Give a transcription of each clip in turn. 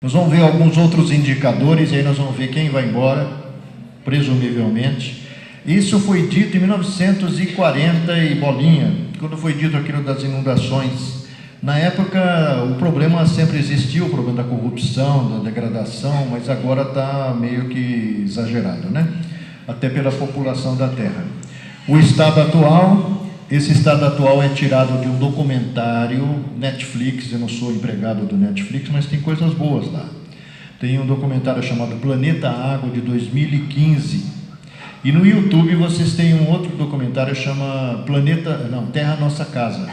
Nós vamos ver alguns outros indicadores, e aí nós vamos ver quem vai embora, presumivelmente. Isso foi dito em 1940 e bolinha, quando foi dito aquilo das inundações. Na época, o problema sempre existiu, o problema da corrupção, da degradação, mas agora está meio que exagerado, né? Até pela população da Terra. O estado atual, esse estado atual é tirado de um documentário Netflix. Eu não sou empregado do Netflix, mas tem coisas boas lá. Tem um documentário chamado Planeta Água, de 2015. E no YouTube vocês têm um outro documentário que chama Terra Nossa Casa,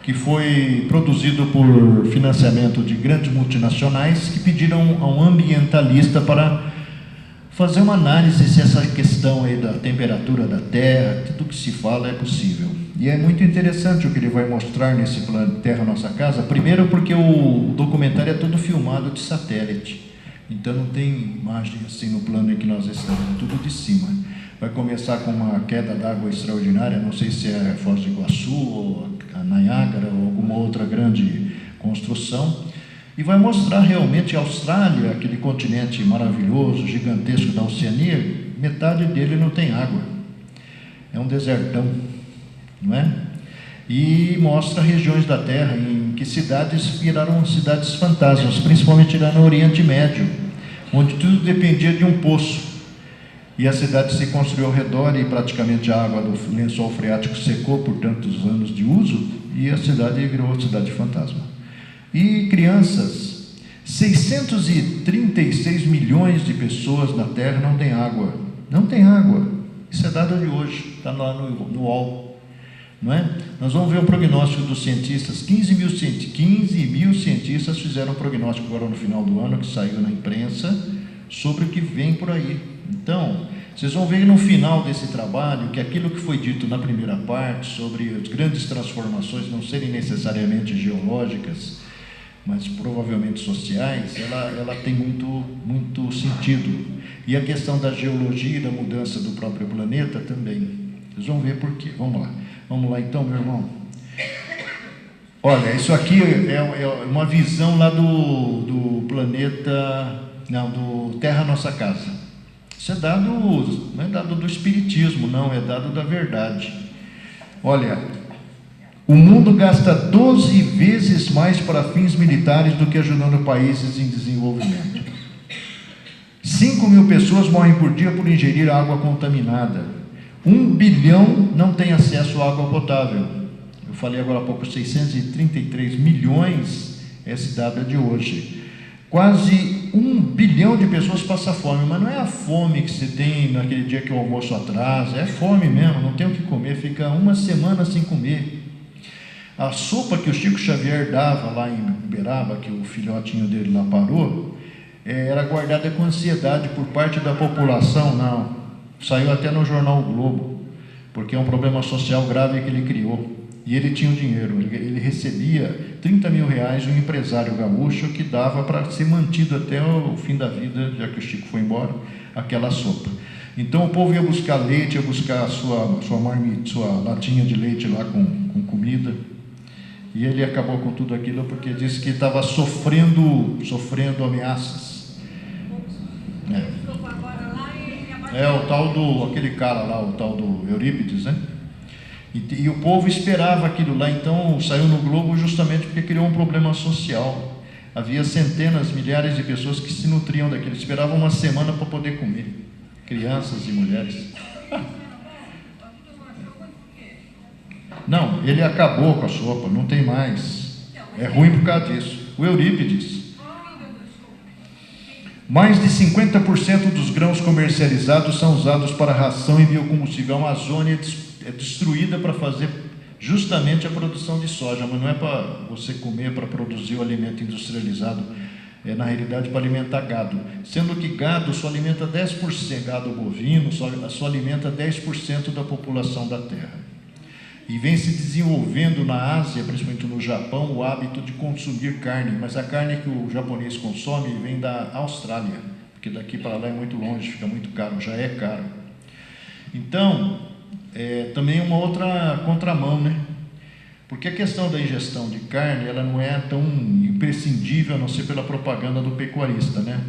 que foi produzido por financiamento de grandes multinacionais que pediram a um ambientalista para fazer uma análise se essa questão aí da temperatura da Terra, tudo que se fala é possível. E é muito interessante o que ele vai mostrar nesse plano Terra Nossa Casa. Primeiro porque o documentário é todo filmado de satélite, então não tem imagem assim no plano em que nós estamos, tudo de cima. Vai começar com uma queda d'água extraordinária, não sei se é Foz do Iguaçu, ou a Niágara, ou alguma outra grande construção, e vai mostrar realmente a Austrália, aquele continente maravilhoso, gigantesco da Oceania, metade dele não tem água, é um desertão, não é? E mostra regiões da Terra em que cidades viraram cidades fantasmas, principalmente lá no Oriente Médio, onde tudo dependia de um poço. E a cidade se construiu ao redor e praticamente a água do lençol freático secou por tantos anos de uso e a cidade virou cidade fantasma. E crianças, 636 milhões de pessoas na Terra não têm água. Não tem água. Isso é dado de hoje, está lá no UOL. Não é? Nós vamos ver o prognóstico dos cientistas. 15 mil cientistas fizeram um prognóstico agora no final do ano, que saiu na imprensa, sobre o que vem por aí. Então, vocês vão ver no final desse trabalho que aquilo que foi dito na primeira parte sobre as grandes transformações não serem necessariamente geológicas, mas provavelmente sociais, ela tem muito sentido. E a questão da geologia e da mudança do próprio planeta também. Vocês vão ver por quê. Vamos lá então, meu irmão. Olha, isso aqui é uma visão lá do planeta, não, do Terra Nossa Casa. Isso é dado, não é dado do espiritismo, não, é dado da verdade. Olha, o mundo gasta 12 vezes mais para fins militares do que ajudando países em desenvolvimento. 5 mil pessoas morrem por dia por ingerir água contaminada. 1 bilhão não tem acesso à água potável. Eu falei agora há pouco, 633 milhões, esse dado é de hoje. Quase 1 bilhão de pessoas passam fome, mas não é a fome que você tem naquele dia que o almoço atrasa, é fome mesmo, não tem o que comer, fica uma semana sem comer. A sopa que o Chico Xavier dava lá em Uberaba, que o filhotinho dele lá parou, era guardada com ansiedade por parte da população. Não, saiu até no jornal O Globo, porque é um problema social grave que ele criou. E ele tinha o dinheiro, ele recebia 30 mil reais de um empresário gaúcho que dava para ser mantido até o fim da vida, já que o Chico foi embora, aquela sopa. Então o povo ia buscar leite, ia buscar a sua latinha de leite lá com comida, e ele acabou com tudo aquilo porque disse que estava sofrendo ameaças. O tal aquele cara lá, o tal do Eurípides, né? E o povo esperava aquilo lá, então saiu no Globo justamente porque criou um problema social. Havia centenas, milhares de pessoas que se nutriam daquilo, esperavam uma semana para poder comer, crianças e mulheres. Não, ele acabou com a sopa, não tem mais. É ruim por causa disso. O Eurípides. Mais de 50% dos grãos comercializados são usados para ração e biocombustível. A Amazônia é destruída para fazer justamente a produção de soja, mas não é para você comer, para produzir o alimento industrializado, é na realidade para alimentar gado, sendo que gado só alimenta 10%, gado bovino só alimenta 10% da população da Terra. E vem se desenvolvendo na Ásia, principalmente no Japão, o hábito de consumir carne, mas a carne que o japonês consome vem da Austrália, porque daqui para lá é muito longe, fica muito caro, já é caro. Então, também uma outra contramão, né? Porque a questão da ingestão de carne, ela não é tão imprescindível a não ser pela propaganda do pecuarista, né?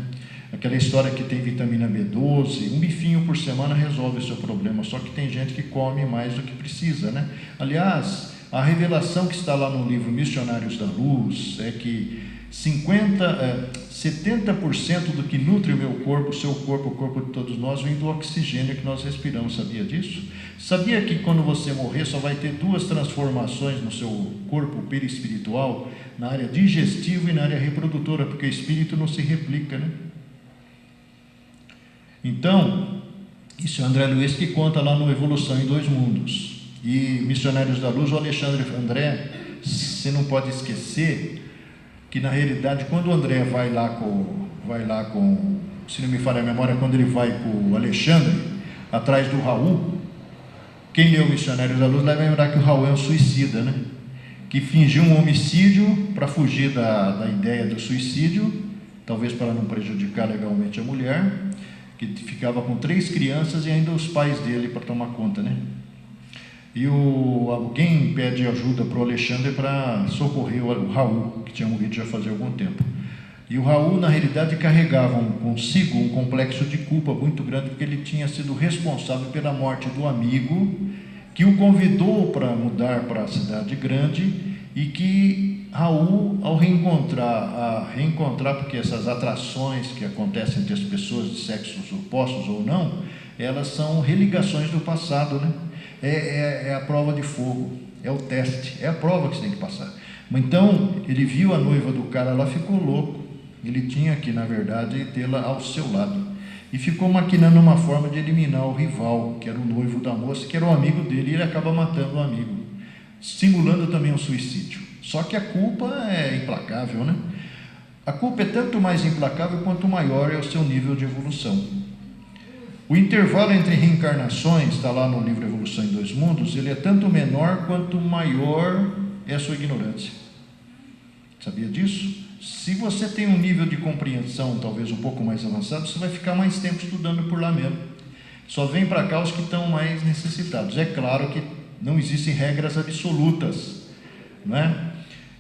Aquela história que tem vitamina B12, um bifinho por semana resolve o seu problema, só que tem gente que come mais do que precisa, né? Aliás, a revelação que está lá no livro Missionários da Luz é que 70% do que nutre o meu corpo, o seu corpo, o corpo de todos nós, vem do oxigênio que nós respiramos. Sabia disso? Sabia que quando você morrer só vai ter 2 transformações no seu corpo perispiritual, na área digestiva e na área reprodutora, porque o espírito não se replica, né? Então, isso é André Luiz que conta lá no Evolução em Dois Mundos. E Missionários da Luz, o Alexandre André, você não pode esquecer que na realidade, quando o André vai lá com, se não me falha a memória, quando ele vai com o Alexandre, atrás do Raul, quem leu Missionários da Luz vai lembrar que o Raul é um suicida, né? Que fingiu um homicídio para fugir da ideia do suicídio, talvez para não prejudicar legalmente a mulher, que ficava com 3 crianças e ainda os pais dele para tomar conta, né? E alguém pede ajuda para o Alexandre para socorrer o Raul, que tinha morrido já fazia algum tempo. E o Raul, na realidade, carregava consigo um complexo de culpa muito grande, porque ele tinha sido responsável pela morte do amigo, que o convidou para mudar para a cidade grande, e que Raul, ao reencontrar, porque essas atrações que acontecem entre as pessoas de sexos opostos ou não, elas são religações do passado, né? É a prova de fogo, é o teste, é a prova que você tem que passar. Então, ele viu a noiva do cara lá, ficou louco. Ele tinha que, na verdade, tê-la ao seu lado. E ficou maquinando uma forma de eliminar o rival, que era o noivo da moça, que era o amigo dele, e ele acaba matando o amigo, simulando também um suicídio. Só que a culpa é implacável, né? A culpa é tanto mais implacável quanto maior é o seu nível de evolução. O intervalo entre reencarnações, está lá no livro Evolução em Dois Mundos, ele é tanto menor quanto maior é a sua ignorância. Sabia disso? Se você tem um nível de compreensão talvez um pouco mais avançado, você vai ficar mais tempo estudando por lá mesmo. Só vem para cá os que estão mais necessitados. É claro que não existem regras absolutas, não é?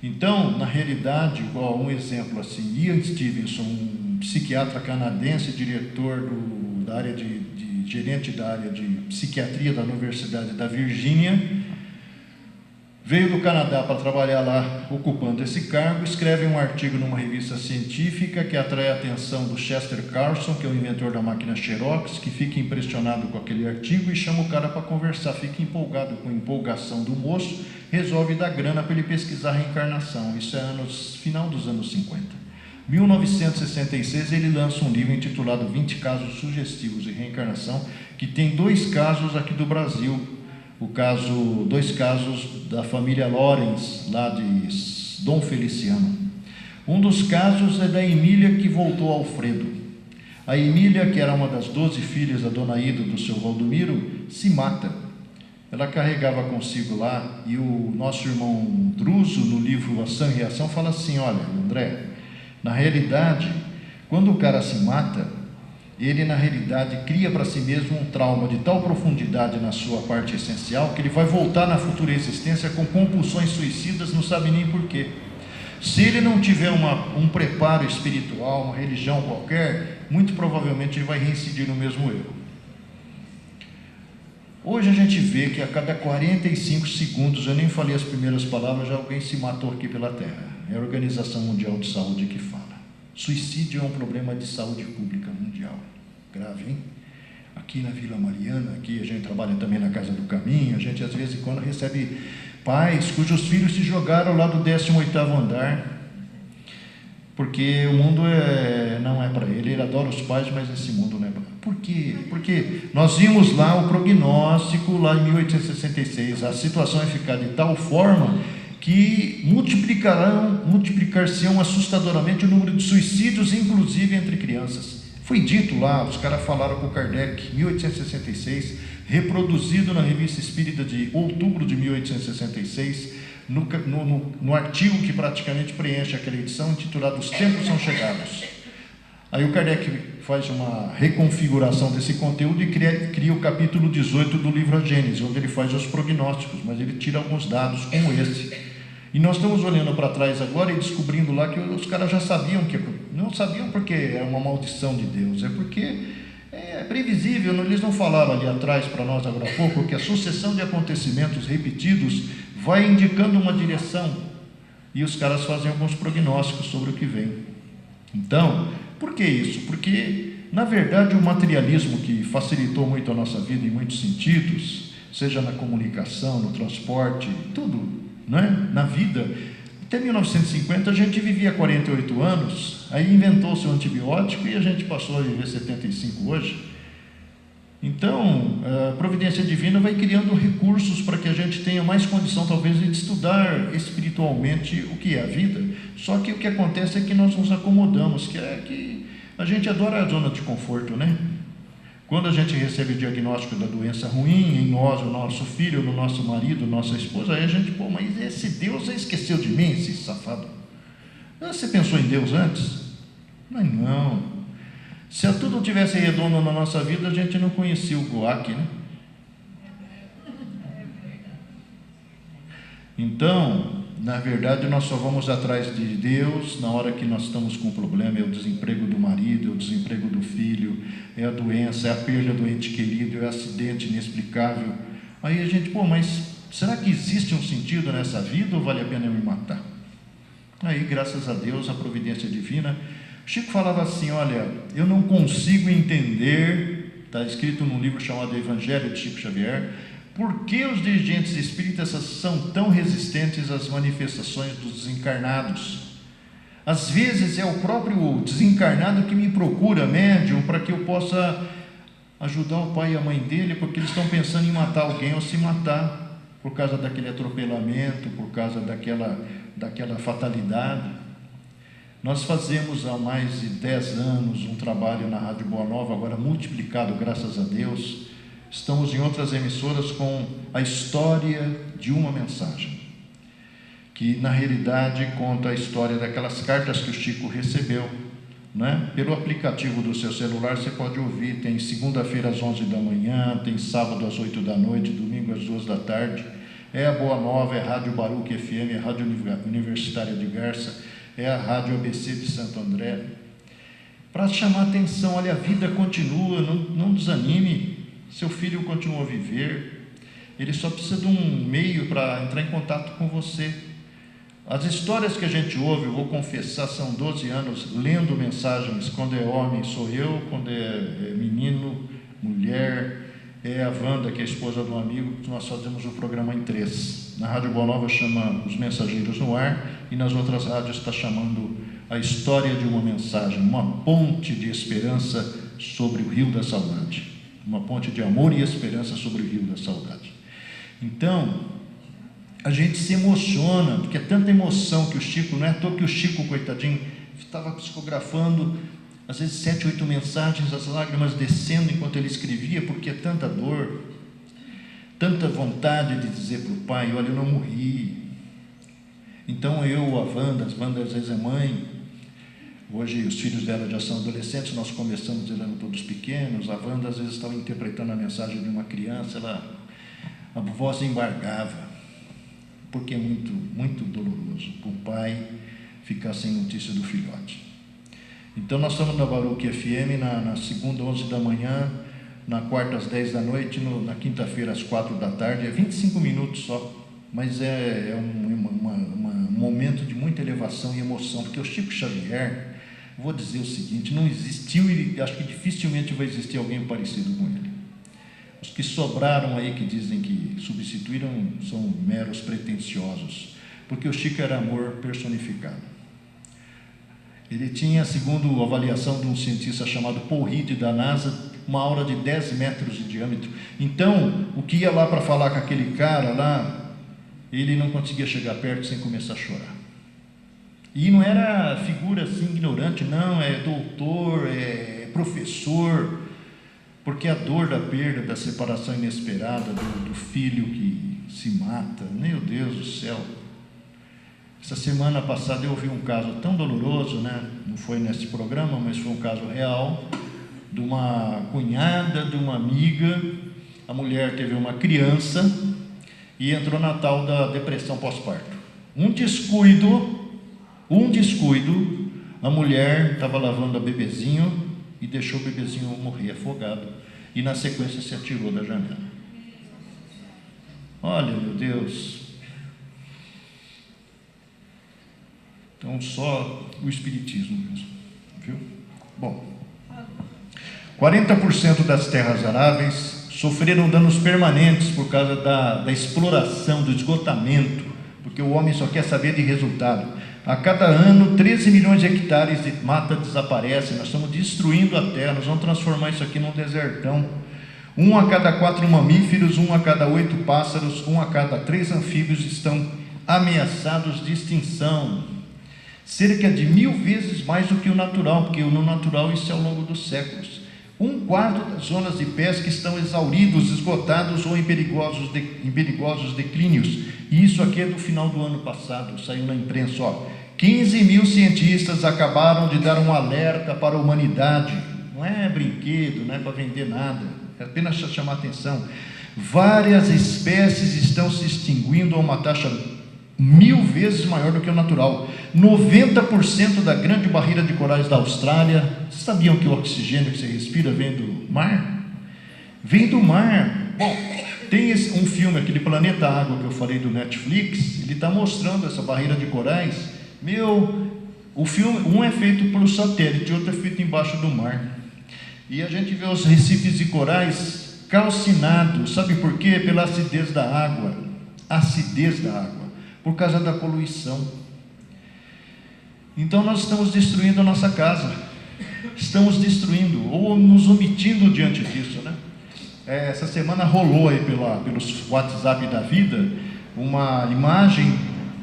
Então, na realidade, igual um exemplo assim, Ian Stevenson, um psiquiatra canadense, diretor da área gerente da área de psiquiatria da Universidade da Virgínia, veio do Canadá para trabalhar lá, ocupando esse cargo, escreve um artigo numa revista científica que atrai a atenção do Chester Carlson, que é o inventor da máquina Xerox, que fica impressionado com aquele artigo e chama o cara para conversar, fica empolgado com a empolgação do moço, resolve dar grana para ele pesquisar a reencarnação. Isso é final dos anos 50. 1966 ele lança um livro intitulado 20 casos sugestivos de reencarnação, que tem 2 casos aqui do Brasil. 2 casos da família Lorenz, lá de Dom Feliciano. Um dos casos é da Emília, que voltou ao Alfredo. A Emília, que era uma das 12 filhas da dona Ida do seu Valdomiro, se mata. Ela carregava consigo lá, e o nosso irmão Druso, no livro Ação e Reação, fala assim: olha, André, na realidade, quando o cara se mata, ele na realidade cria para si mesmo um trauma de tal profundidade na sua parte essencial, que ele vai voltar na futura existência com compulsões suicidas, não sabe nem porquê. Se ele não tiver um preparo espiritual, uma religião qualquer, muito provavelmente ele vai reincidir no mesmo erro. Hoje a gente vê que a cada 45 segundos, eu nem falei as primeiras palavras, já alguém se matou aqui pela Terra. É a Organização Mundial de Saúde que fala. Suicídio é um problema de saúde pública mundial. Grave, hein? Aqui na Vila Mariana, aqui a gente trabalha também na Casa do Caminho, a gente às vezes quando recebe pais cujos filhos se jogaram lá do 18º andar, porque o mundo não é para ele, ele adora os pais, mas esse mundo não é para ele. Por quê? Porque nós vimos lá o prognóstico, lá em 1866, a situação vai ficar de tal forma que multiplicar-se-ão assustadoramente o número de suicídios, inclusive entre crianças. Foi dito lá, os caras falaram com o Kardec, 1866, reproduzido na Revista Espírita de outubro de 1866, no artigo que praticamente preenche aquela edição, intitulado Os Tempos São Chegados. Aí o Kardec faz uma reconfiguração desse conteúdo e cria o capítulo 18 do livro A Gênese, onde ele faz os prognósticos, mas ele tira alguns dados como esse. E nós estamos olhando para trás agora e descobrindo lá que os caras já sabiam que... Não sabiam porque é uma maldição de Deus, é porque é previsível. Eles não falaram ali atrás para nós agora há pouco que a sucessão de acontecimentos repetidos vai indicando uma direção. E os caras fazem alguns prognósticos sobre o que vem. Então, por que isso? Porque, na verdade, o materialismo que facilitou muito a nossa vida em muitos sentidos, seja na comunicação, no transporte, tudo, né? Na vida, até 1950 a gente vivia 48 anos, aí inventou-se o antibiótico e a gente passou a viver 75 hoje. Então, a providência divina vai criando recursos para que a gente tenha mais condição, talvez, de estudar espiritualmente o que é a vida. Só que o que acontece é que nós nos acomodamos, que é que a gente adora a zona de conforto, né? Quando a gente recebe o diagnóstico da doença ruim em nós, no nosso filho, no nosso marido, nossa esposa, aí a gente, mas esse Deus esqueceu de mim, esse safado. Você pensou em Deus antes? Mas não. Se tudo tivesse redondo na nossa vida, a gente não conhecia o GOAC, né? Então, na verdade, nós só vamos atrás de Deus na hora que nós estamos com um problema. É o desemprego do marido, é o desemprego do filho, é a doença, é a perda do ente querido, é o acidente inexplicável. Aí a gente, mas será que existe um sentido nessa vida ou vale a pena me matar? Aí, graças a Deus, a providência divina. Chico falava assim, olha, eu não consigo entender, está escrito num livro chamado Evangelho de Chico Xavier, por que os dirigentes espíritas são tão resistentes às manifestações dos desencarnados? Às vezes é o próprio desencarnado que me procura, médium, para que eu possa ajudar o pai e a mãe dele, porque eles estão pensando em matar alguém ou se matar, por causa daquele atropelamento, por causa daquela fatalidade. Nós fazemos há mais de 10 anos um trabalho na Rádio Boa Nova, agora multiplicado, graças a Deus. Estamos em outras emissoras com a história de uma mensagem, que na realidade conta a história daquelas cartas que o Chico recebeu, né? Pelo aplicativo do seu celular você pode ouvir, tem segunda-feira às 11 da manhã, tem sábado às 8 da noite, domingo às 2 da tarde, é a Boa Nova, é a Rádio Baruch FM, é a Rádio Universitária de Garça, é a Rádio ABC de Santo André, para chamar a atenção. Olha, a vida continua, não desanime, seu filho continua a viver, ele só precisa de um meio para entrar em contato com você. As histórias que a gente ouve, eu vou confessar, são 12 anos lendo mensagens. Quando é homem sou eu, quando é menino, mulher, é a Wanda, que é a esposa de um amigo, nós fazemos o programa em 3. Na Rádio Boa Nova chama Os Mensageiros no Ar, e nas outras rádios está chamando A História de uma Mensagem, uma ponte de esperança sobre o Rio da Saudade, uma ponte de amor e esperança sobre o Rio da Saudade. Então, a gente se emociona, porque é tanta emoção que o Chico, não é à toa que o Chico, coitadinho, estava psicografando, às vezes 7, 8 mensagens, as lágrimas descendo enquanto ele escrevia, porque é tanta dor, tanta vontade de dizer para o pai, olha, eu não morri. Então eu, a Wanda às vezes é mãe, hoje os filhos dela já são adolescentes, nós começamos eles eram todos pequenos, a Wanda às vezes estava interpretando a mensagem de uma criança, a voz embargava, porque é muito, muito doloroso para o pai ficar sem notícia do filhote. Então nós estamos na Baruch FM, na segunda, 11 da manhã, na quarta, às 10 da noite, na quinta-feira, às 4 da tarde, é 25 minutos só, mas é um momento de muita elevação e emoção, porque o Chico Xavier, vou dizer o seguinte, não existiu e acho que dificilmente vai existir alguém parecido com ele. Os que sobraram aí, que dizem que substituíram, são meros pretensiosos, porque o Chico era amor personificado. Ele tinha, segundo a avaliação de um cientista chamado Paul Reed, da NASA, uma aura de 10 metros de diâmetro. Então, o que ia lá para falar com aquele cara lá, ele não conseguia chegar perto sem começar a chorar. E não era figura assim ignorante, não, é doutor, é professor, porque a dor da perda, da separação inesperada, do filho que se mata, meu Deus do céu, Essa semana passada eu vi um caso tão doloroso, né? Não foi nesse programa, mas foi um caso real, de uma cunhada, de uma amiga. A mulher teve uma criança e entrou na tal da depressão pós-parto. Um descuido, a mulher estava lavando a bebezinho e deixou o bebezinho morrer afogado. E na sequência se atirou da janela. Olha, meu Deus. Então só o espiritismo mesmo, viu? Bom, 40% das terras aráveis sofreram danos permanentes por causa da exploração, do esgotamento, porque o homem só quer saber de resultado. A cada ano, 13 milhões de hectares de mata desaparecem. Nós estamos destruindo a terra, nós vamos transformar isso aqui num desertão. 1 a cada 4 mamíferos, 1 a cada 8 pássaros, 1 a cada 3 anfíbios estão ameaçados de extinção. Cerca de 1000 vezes mais do que o natural, porque no natural isso é ao longo dos séculos. 1/4 das zonas de pesca estão exauridos, esgotados ou em perigosos declínios. E isso aqui é do final do ano passado, saiu na imprensa. 15 mil cientistas acabaram de dar um alerta para a humanidade. Não é brinquedo, não é para vender nada, é apenas para chamar atenção. Várias espécies estão se extinguindo a uma taxa 1000 vezes maior do que o natural. 90% da grande barreira de corais da Austrália. Vocês sabiam que o oxigênio que você respira vem do mar? Vem do mar. Bom, tem um filme, aquele Planeta Água que eu falei do Netflix, ele está mostrando essa barreira de corais. O filme, um é feito pelo satélite, o outro é feito embaixo do mar. E a gente vê os recifes de corais calcinados. Sabe por quê? Pela acidez da água. Acidez da água. Por causa da poluição. Então nós estamos destruindo a nossa casa. Estamos destruindo, ou nos omitindo diante disso, né? Essa semana rolou aí pelos WhatsApp da vida uma imagem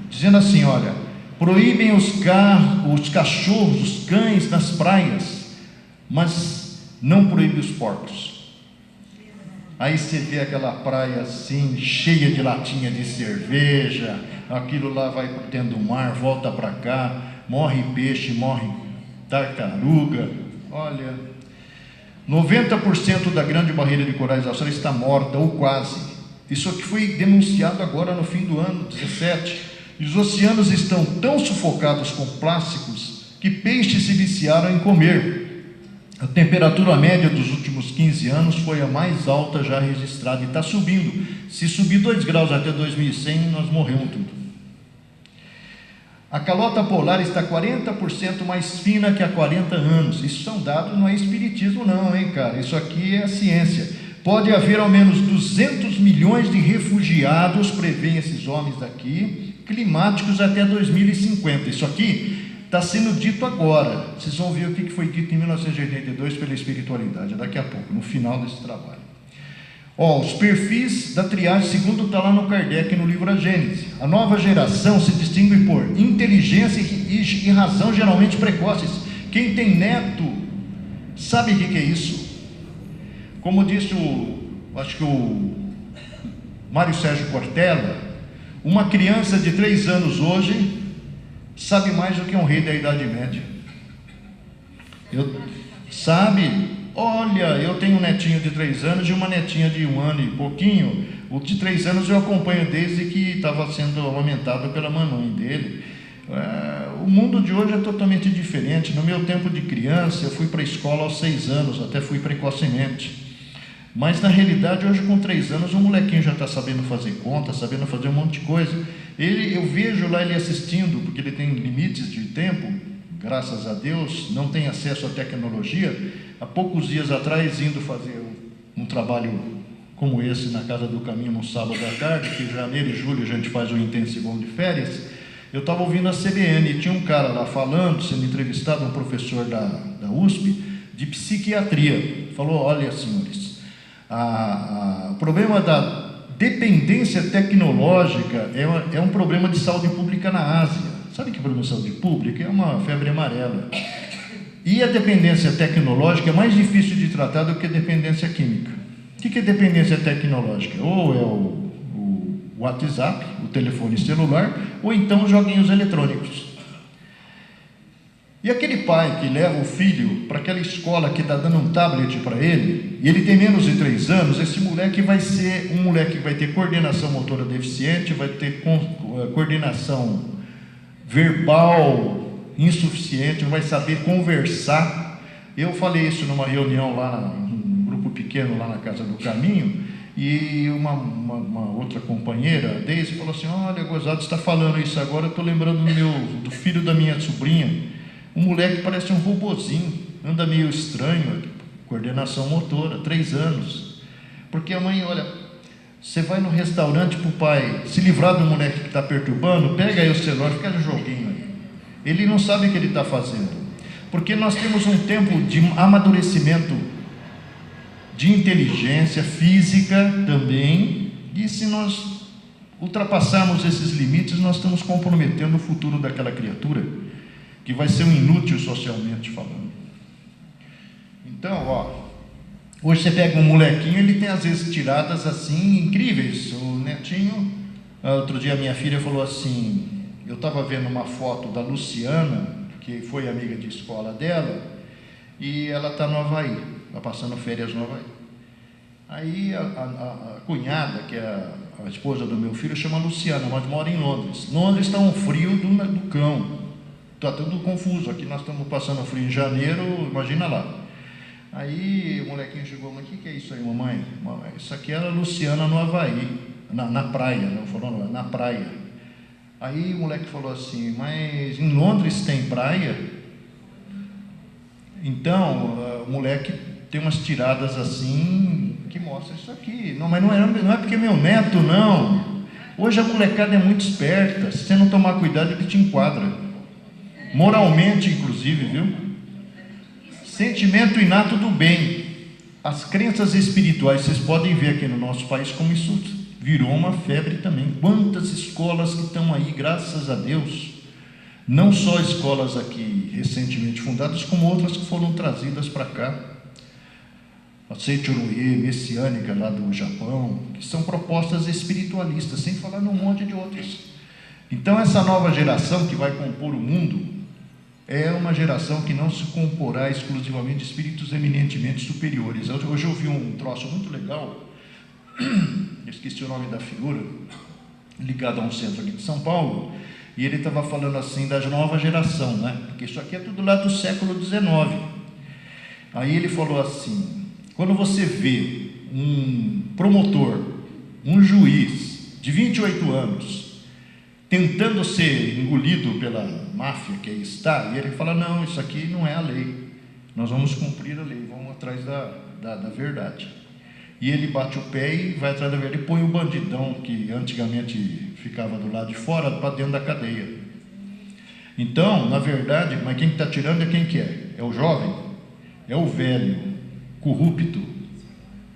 dizendo assim: olha, proíbem os cachorros, os cães nas praias, mas não proíbem os porcos. Aí você vê aquela praia assim, cheia de latinha de cerveja, aquilo lá vai para dentro do mar, volta para cá, morre peixe, morre tartaruga. Olha, 90% da grande barreira de corais da Austrália está morta, ou quase. Isso aqui foi denunciado agora no fim do ano 17. E os oceanos estão tão sufocados com plásticos que peixes se viciaram em comer. A temperatura média dos últimos 15 anos foi a mais alta já registrada e está subindo. Se subir 2 graus até 2100, nós morremos tudo. A calota polar está 40% mais fina que há 40 anos. Isso são dados, não é espiritismo não, hein, cara? Isso aqui é a ciência. Pode haver ao menos 200 milhões de refugiados, prevêem esses homens daqui, climáticos até 2050. Isso aqui está sendo dito agora. Vocês vão ver o que foi dito em 1982 pela espiritualidade, daqui a pouco, no final desse trabalho. Os perfis da triagem, segundo está lá no Kardec, no livro A Gênese. A nova geração se distingue por inteligência e razão geralmente precoces. Quem tem neto sabe o que é isso. Como disse acho que o Mário Sérgio Cortella, uma criança de 3 anos hoje sabe mais do que um rei da Idade Média. Sabe? Olha, eu tenho um netinho de 3 anos e uma netinha de 1 ano e pouquinho. O de 3 anos eu acompanho desde que estava sendo amamentado pela mamãe dele. O mundo de hoje é totalmente diferente. No meu tempo de criança, eu fui para a escola aos 6 anos, até fui precocemente. Mas na realidade, hoje com 3 anos, o molequinho já está sabendo fazer conta, sabendo fazer um monte de coisa. Eu vejo lá ele assistindo, porque ele tem limites de tempo, graças a Deus, não tem acesso à tecnologia. Há poucos dias atrás, indo fazer um trabalho como esse na Casa do Caminho, no sábado à tarde, que em janeiro e julho a gente faz um intensivão de férias, eu estava ouvindo a CBN e tinha um cara lá falando, sendo entrevistado, um professor da USP, de psiquiatria. Falou: olha, senhores, o problema da dependência tecnológica é um problema de saúde pública na Ásia. Sabe que problema de saúde pública? É uma febre amarela. E a dependência tecnológica é mais difícil de tratar do que a dependência química. O que é dependência tecnológica? Ou é WhatsApp, o telefone celular, ou então os joguinhos eletrônicos. E aquele pai que leva o filho para aquela escola que está dando um tablet para ele, e ele tem menos de 3 anos, esse moleque vai ser um moleque que vai ter coordenação motora deficiente, vai ter coordenação verbal insuficiente, não vai saber conversar. Eu falei isso numa reunião lá, num grupo pequeno lá na Casa do Caminho, e uma outra companheira, a Deise, falou assim: olha, gozado, você está falando isso agora, eu estou lembrando do filho da minha sobrinha. Um moleque parece um robozinho, anda meio estranho, coordenação motora, 3 anos. Porque a mãe, olha, você vai no restaurante para o pai se livrar do moleque que está perturbando, pega aí o celular, fica no joguinho aí. Ele não sabe o que ele está fazendo. Porque nós temos um tempo de amadurecimento, de inteligência física também, e se nós ultrapassarmos esses limites, nós estamos comprometendo o futuro daquela criatura, que vai ser um inútil socialmente falando. Então, hoje você pega um molequinho, ele tem às vezes tiradas assim incríveis. O netinho, outro dia minha filha falou assim, eu estava vendo uma foto da Luciana, que foi amiga de escola dela, e ela está no Havaí, está passando férias no Havaí. Aí a cunhada, que é a esposa do meu filho, chama Luciana, mas mora em Londres. Londres está um frio do cão. Está tudo confuso, aqui nós estamos passando frio em janeiro, imagina lá. Aí o molequinho chegou, mas o que é isso aí, mamãe? Isso aqui era a Luciana no Havaí, na praia, não falou, na praia. Aí o moleque falou assim, mas em Londres tem praia? Então, o moleque tem umas tiradas assim, que mostra isso aqui. Não, mas não é porque é meu neto, não. Hoje a molecada é muito esperta, se você não tomar cuidado, ele te enquadra. Moralmente, inclusive, viu? Sentimento inato do bem. As crenças espirituais, vocês podem ver aqui no nosso país como isso virou uma febre também. Quantas escolas que estão aí, graças a Deus, não só escolas aqui recentemente fundadas, como outras que foram trazidas para cá. A Seichonoye, messiânica lá do Japão, que são propostas espiritualistas, sem falar num monte de outras. Então essa nova geração que vai compor o mundo é uma geração que não se comporá exclusivamente de espíritos eminentemente superiores. Hoje eu vi um troço muito legal, esqueci o nome da figura, ligado a um centro aqui de São Paulo, e ele estava falando assim da nova geração, né? Porque isso aqui é tudo lá do século XIX. Aí ele falou assim, quando você vê um promotor, um juiz de 28 anos, tentando ser engolido pela máfia que aí está, e ele fala, não, isso aqui não é a lei, nós vamos cumprir a lei, vamos atrás da verdade. E ele bate o pé e vai atrás da verdade, e põe o bandidão, que antigamente ficava do lado de fora, para dentro da cadeia. Então, na verdade, mas quem está tirando é quem que é? É o jovem? É o velho, corrupto,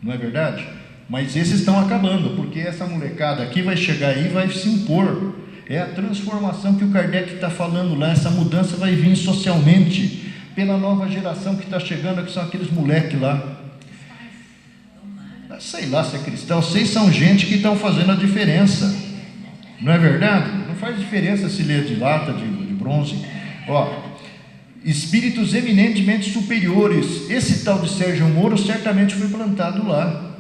não é verdade? Mas esses estão acabando, porque essa molecada aqui vai chegar aí e vai se impor. É a transformação que o Kardec está falando lá, essa mudança vai vir socialmente, pela nova geração que está chegando, que são aqueles moleques lá. Sei lá se é cristão, vocês são gente que estão fazendo a diferença, não é verdade? Não faz diferença se ler de lata, de bronze. Espíritos eminentemente superiores, esse tal de Sérgio Moro certamente foi plantado lá.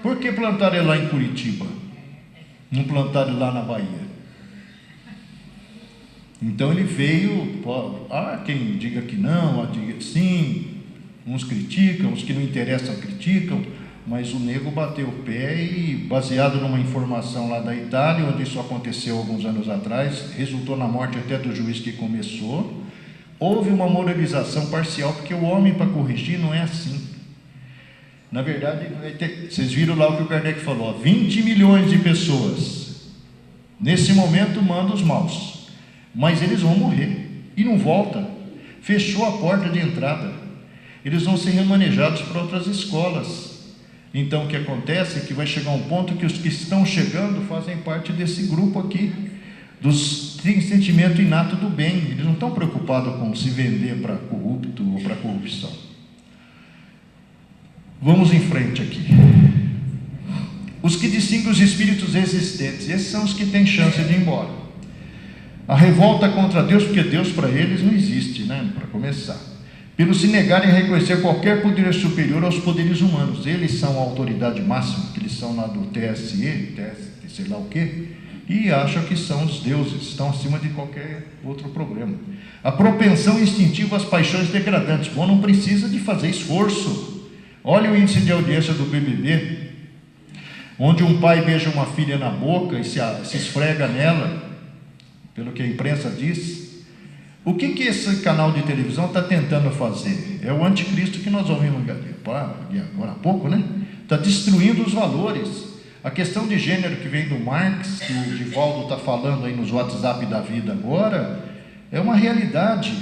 Por que plantaram ele lá em Curitiba? Não plantaram ele lá na Bahia? Então ele veio, quem diga que não, diga que sim, uns criticam, os que não interessam criticam, mas o nego bateu o pé e, baseado numa informação lá da Itália, onde isso aconteceu alguns anos atrás, resultou na morte até do juiz que começou, houve uma moralização parcial, porque o homem para corrigir não é assim. Na verdade, vocês viram lá o que o Kardec falou, 20 milhões de pessoas, nesse momento mandam os maus, mas eles vão morrer, e não volta, fechou a porta de entrada, eles vão ser remanejados para outras escolas. Então o que acontece é que vai chegar um ponto que os que estão chegando fazem parte desse grupo aqui, dos que têm sentimento inato do bem, eles não estão preocupados com se vender para corrupto ou para corrupção. Vamos em frente aqui. Os que distinguem os espíritos existentes, esses são os que têm chance de ir embora. A revolta contra Deus, porque Deus para eles não existe, né? Para começar. Pelo se negarem a reconhecer qualquer poder superior aos poderes humanos. Eles são a autoridade máxima, que eles são lá do TSE, sei lá o quê, e acham que são os deuses, estão acima de qualquer outro problema. A propensão instintiva às paixões degradantes. Bom, não precisa de fazer esforço. Olha o índice de audiência do BBB, onde um pai beija uma filha na boca e se esfrega nela, pelo que a imprensa diz. O que esse canal de televisão está tentando fazer? É o anticristo que nós ouvimos agora há pouco, né? Está destruindo os valores. A questão de gênero que vem do Marx, que o Divaldo está falando aí nos WhatsApp da vida agora, é uma realidade.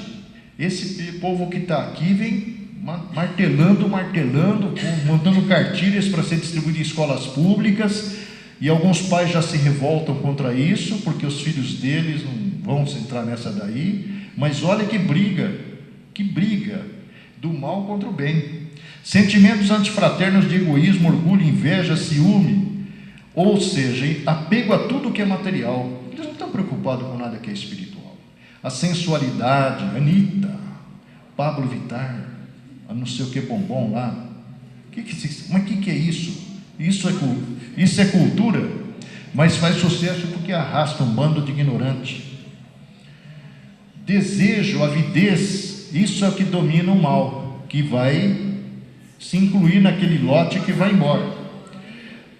Esse povo que está aqui vem martelando, montando cartilhas para ser distribuído em escolas públicas, e alguns pais já se revoltam contra isso, porque os filhos deles não vão entrar nessa daí. Mas olha que briga do mal contra o bem. Sentimentos antifraternos de egoísmo, orgulho, inveja, ciúme, ou seja, apego a tudo que é material. Eles não estão preocupados com nada que é espiritual. A sensualidade, Anitta, Pablo Vittar, a não sei o que bombom lá. Mas o que é isso? Isso é cultura, mas faz sucesso porque arrasta um bando de ignorantes. Desejo, avidez, isso é o que domina o mal, que vai se incluir naquele lote que vai embora.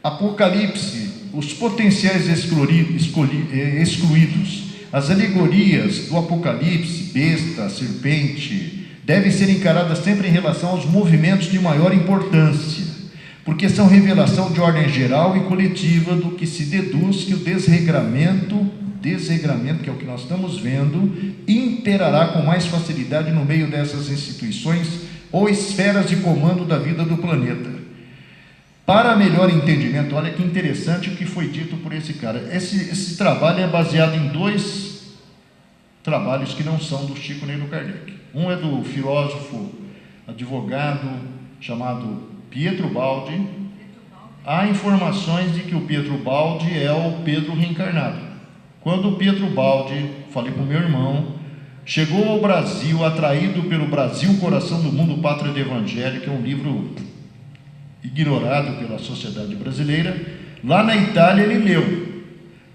Apocalipse, os potenciais excluídos, as alegorias do Apocalipse, besta, serpente, devem ser encaradas sempre em relação aos movimentos de maior importância, porque são revelação de ordem geral e coletiva, do que se deduz que o desregramento, que é o que nós estamos vendo, imperará com mais facilidade no meio dessas instituições ou esferas de comando da vida do planeta. Para melhor entendimento, olha que interessante o que foi dito por esse cara. Esse trabalho é baseado em 2 trabalhos que não são do Chico nem do Kardec. Um é do filósofo, advogado, chamado Pietro Baldi. Há informações de que o Pietro Baldi é o Pedro reencarnado. Quando o Pietro Baldi, falei com o meu irmão, chegou ao Brasil, atraído pelo Brasil, Coração do Mundo, Pátria do Evangelho, que é um livro ignorado pela sociedade brasileira, lá na Itália ele leu.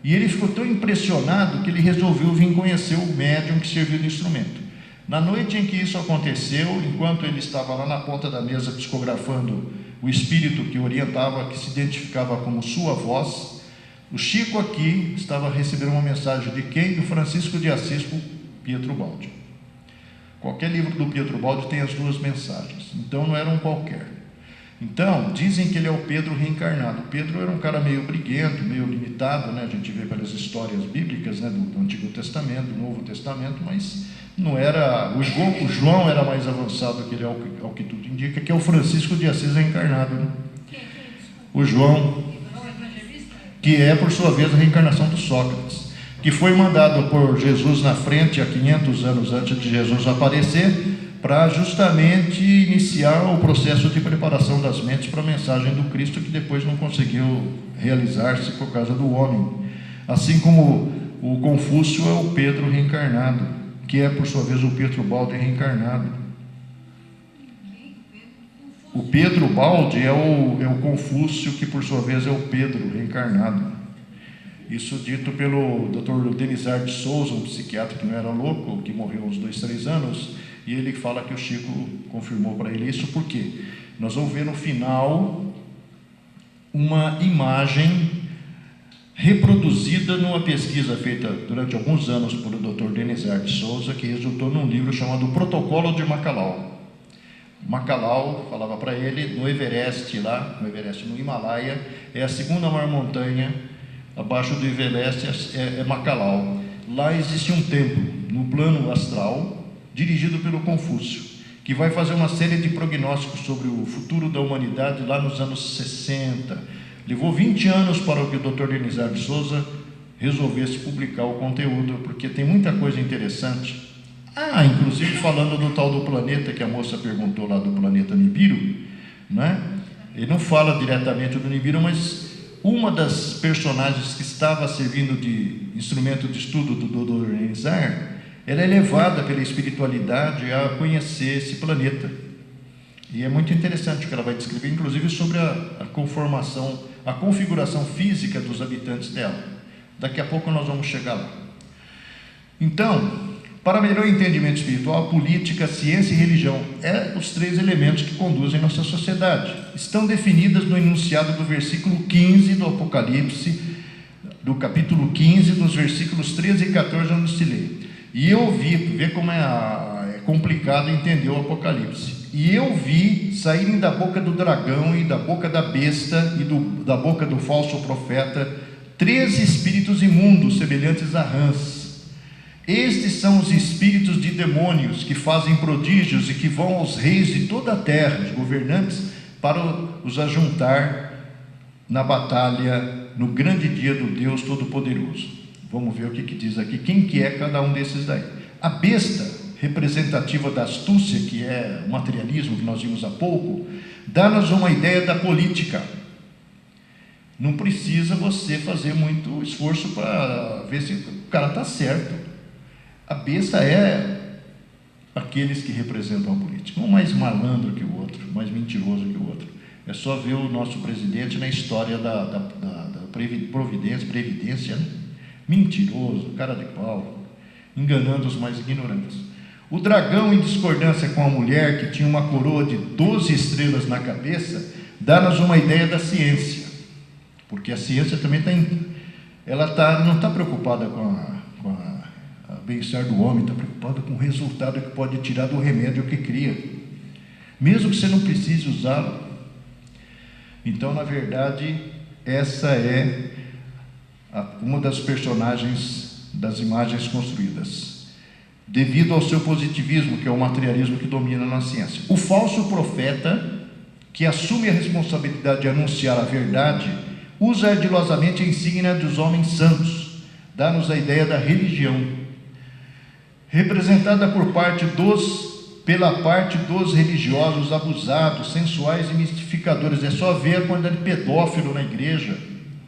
E ele ficou tão impressionado que ele resolveu vir conhecer o médium que serviu de instrumento. Na noite em que isso aconteceu, enquanto ele estava lá na ponta da mesa psicografando o espírito que orientava, que se identificava como sua voz, o Chico aqui estava recebendo uma mensagem de quem? Do Francisco de Assis para o Pietro Baldi. Qualquer livro do Pietro Baldi tem as 2 mensagens, então não era um qualquer. Então, dizem que ele é o Pedro reencarnado. Pedro era um cara meio briguento, meio limitado, né? A gente vê pelas histórias bíblicas, né? do Antigo Testamento, do Novo Testamento, mas não era... O João era mais avançado que ele, ao que tudo indica, que é o Francisco de Assis reencarnado, né? O João, que é, por sua vez, a reencarnação do Sócrates, que foi mandado por Jesus na frente há 500 anos antes de Jesus aparecer, para justamente iniciar o processo de preparação das mentes para a mensagem do Cristo, que depois não conseguiu realizar-se por causa do homem. Assim como o Confúcio é o Pedro reencarnado, que é, por sua vez, o Pietro Baldi reencarnado. O Pedro Baldi é o Confúcio, que por sua vez é o Pedro reencarnado. Isso dito pelo Dr. Denizar de Souza, um psiquiatra que não era louco, que morreu há uns 2, 3 anos, e ele fala que o Chico confirmou para ele isso. Por quê? Nós vamos ver no final uma imagem reproduzida numa pesquisa feita durante alguns anos por o Dr. Denizar de Souza, que resultou num livro chamado Protocolo de Macalau. Macalau falava para ele, no Everest, no Himalaia, é a 2ª maior montanha, abaixo do Everest é Macalau. Lá existe um templo, no plano astral, dirigido pelo Confúcio, que vai fazer uma série de prognósticos sobre o futuro da humanidade lá nos anos 60. Levou 20 anos para que o Dr. Denizar de Souza resolvesse publicar o conteúdo, porque tem muita coisa interessante. Inclusive falando do tal do planeta, que a moça perguntou lá do planeta Nibiru, né? Ele não fala diretamente do Nibiru, mas uma das personagens que estava servindo de instrumento de estudo do Dr. Enzar, ela é levada pela espiritualidade a conhecer esse planeta. E é muito interessante o que ela vai descrever, inclusive sobre a conformação, a configuração física dos habitantes dela. Daqui a pouco nós vamos chegar lá. Então, para melhor entendimento espiritual, política, ciência e religião os 3 elementos que conduzem nossa sociedade. Estão definidas no enunciado do versículo 15 do Apocalipse, do capítulo 15, dos versículos 13 e 14, onde se lê. E eu vi, vê como é complicado entender o Apocalipse. E eu vi saírem da boca do dragão e da boca da besta e da boca do falso profeta 3 espíritos imundos, semelhantes a rãs. Estes são os espíritos de demônios que fazem prodígios e que vão aos reis de toda a terra, os governantes, para os ajuntar na batalha, no grande dia do Deus Todo-Poderoso. Vamos ver o que diz aqui, quem que é cada um desses daí. A besta, representativa da astúcia, que é o materialismo que nós vimos há pouco, dá-nos uma ideia da política. Não precisa você fazer muito esforço para ver se o cara está certo. A besta é aqueles que representam a política, um mais malandro que o outro, mais mentiroso que o outro. É só ver o nosso presidente na história da Previdência, né? Mentiroso, cara de pau, enganando os mais ignorantes. O dragão, em discordância com a mulher, que tinha uma coroa de 12 estrelas na cabeça, dá-nos uma ideia da ciência, porque a ciência também não está preocupada com a bem-estar do homem, está preocupada com o resultado que pode tirar do remédio que cria, mesmo que você não precise usá-lo. Então, na verdade, essa é uma das personagens das imagens construídas, devido ao seu positivismo, que é o materialismo que domina na ciência. O falso profeta, que assume a responsabilidade de anunciar a verdade, usa ardilosamente a insígnia dos homens santos, dá-nos a ideia da religião, representada pela parte dos religiosos abusados, sensuais e mistificadores. É só ver a quantidade de pedófilo na igreja.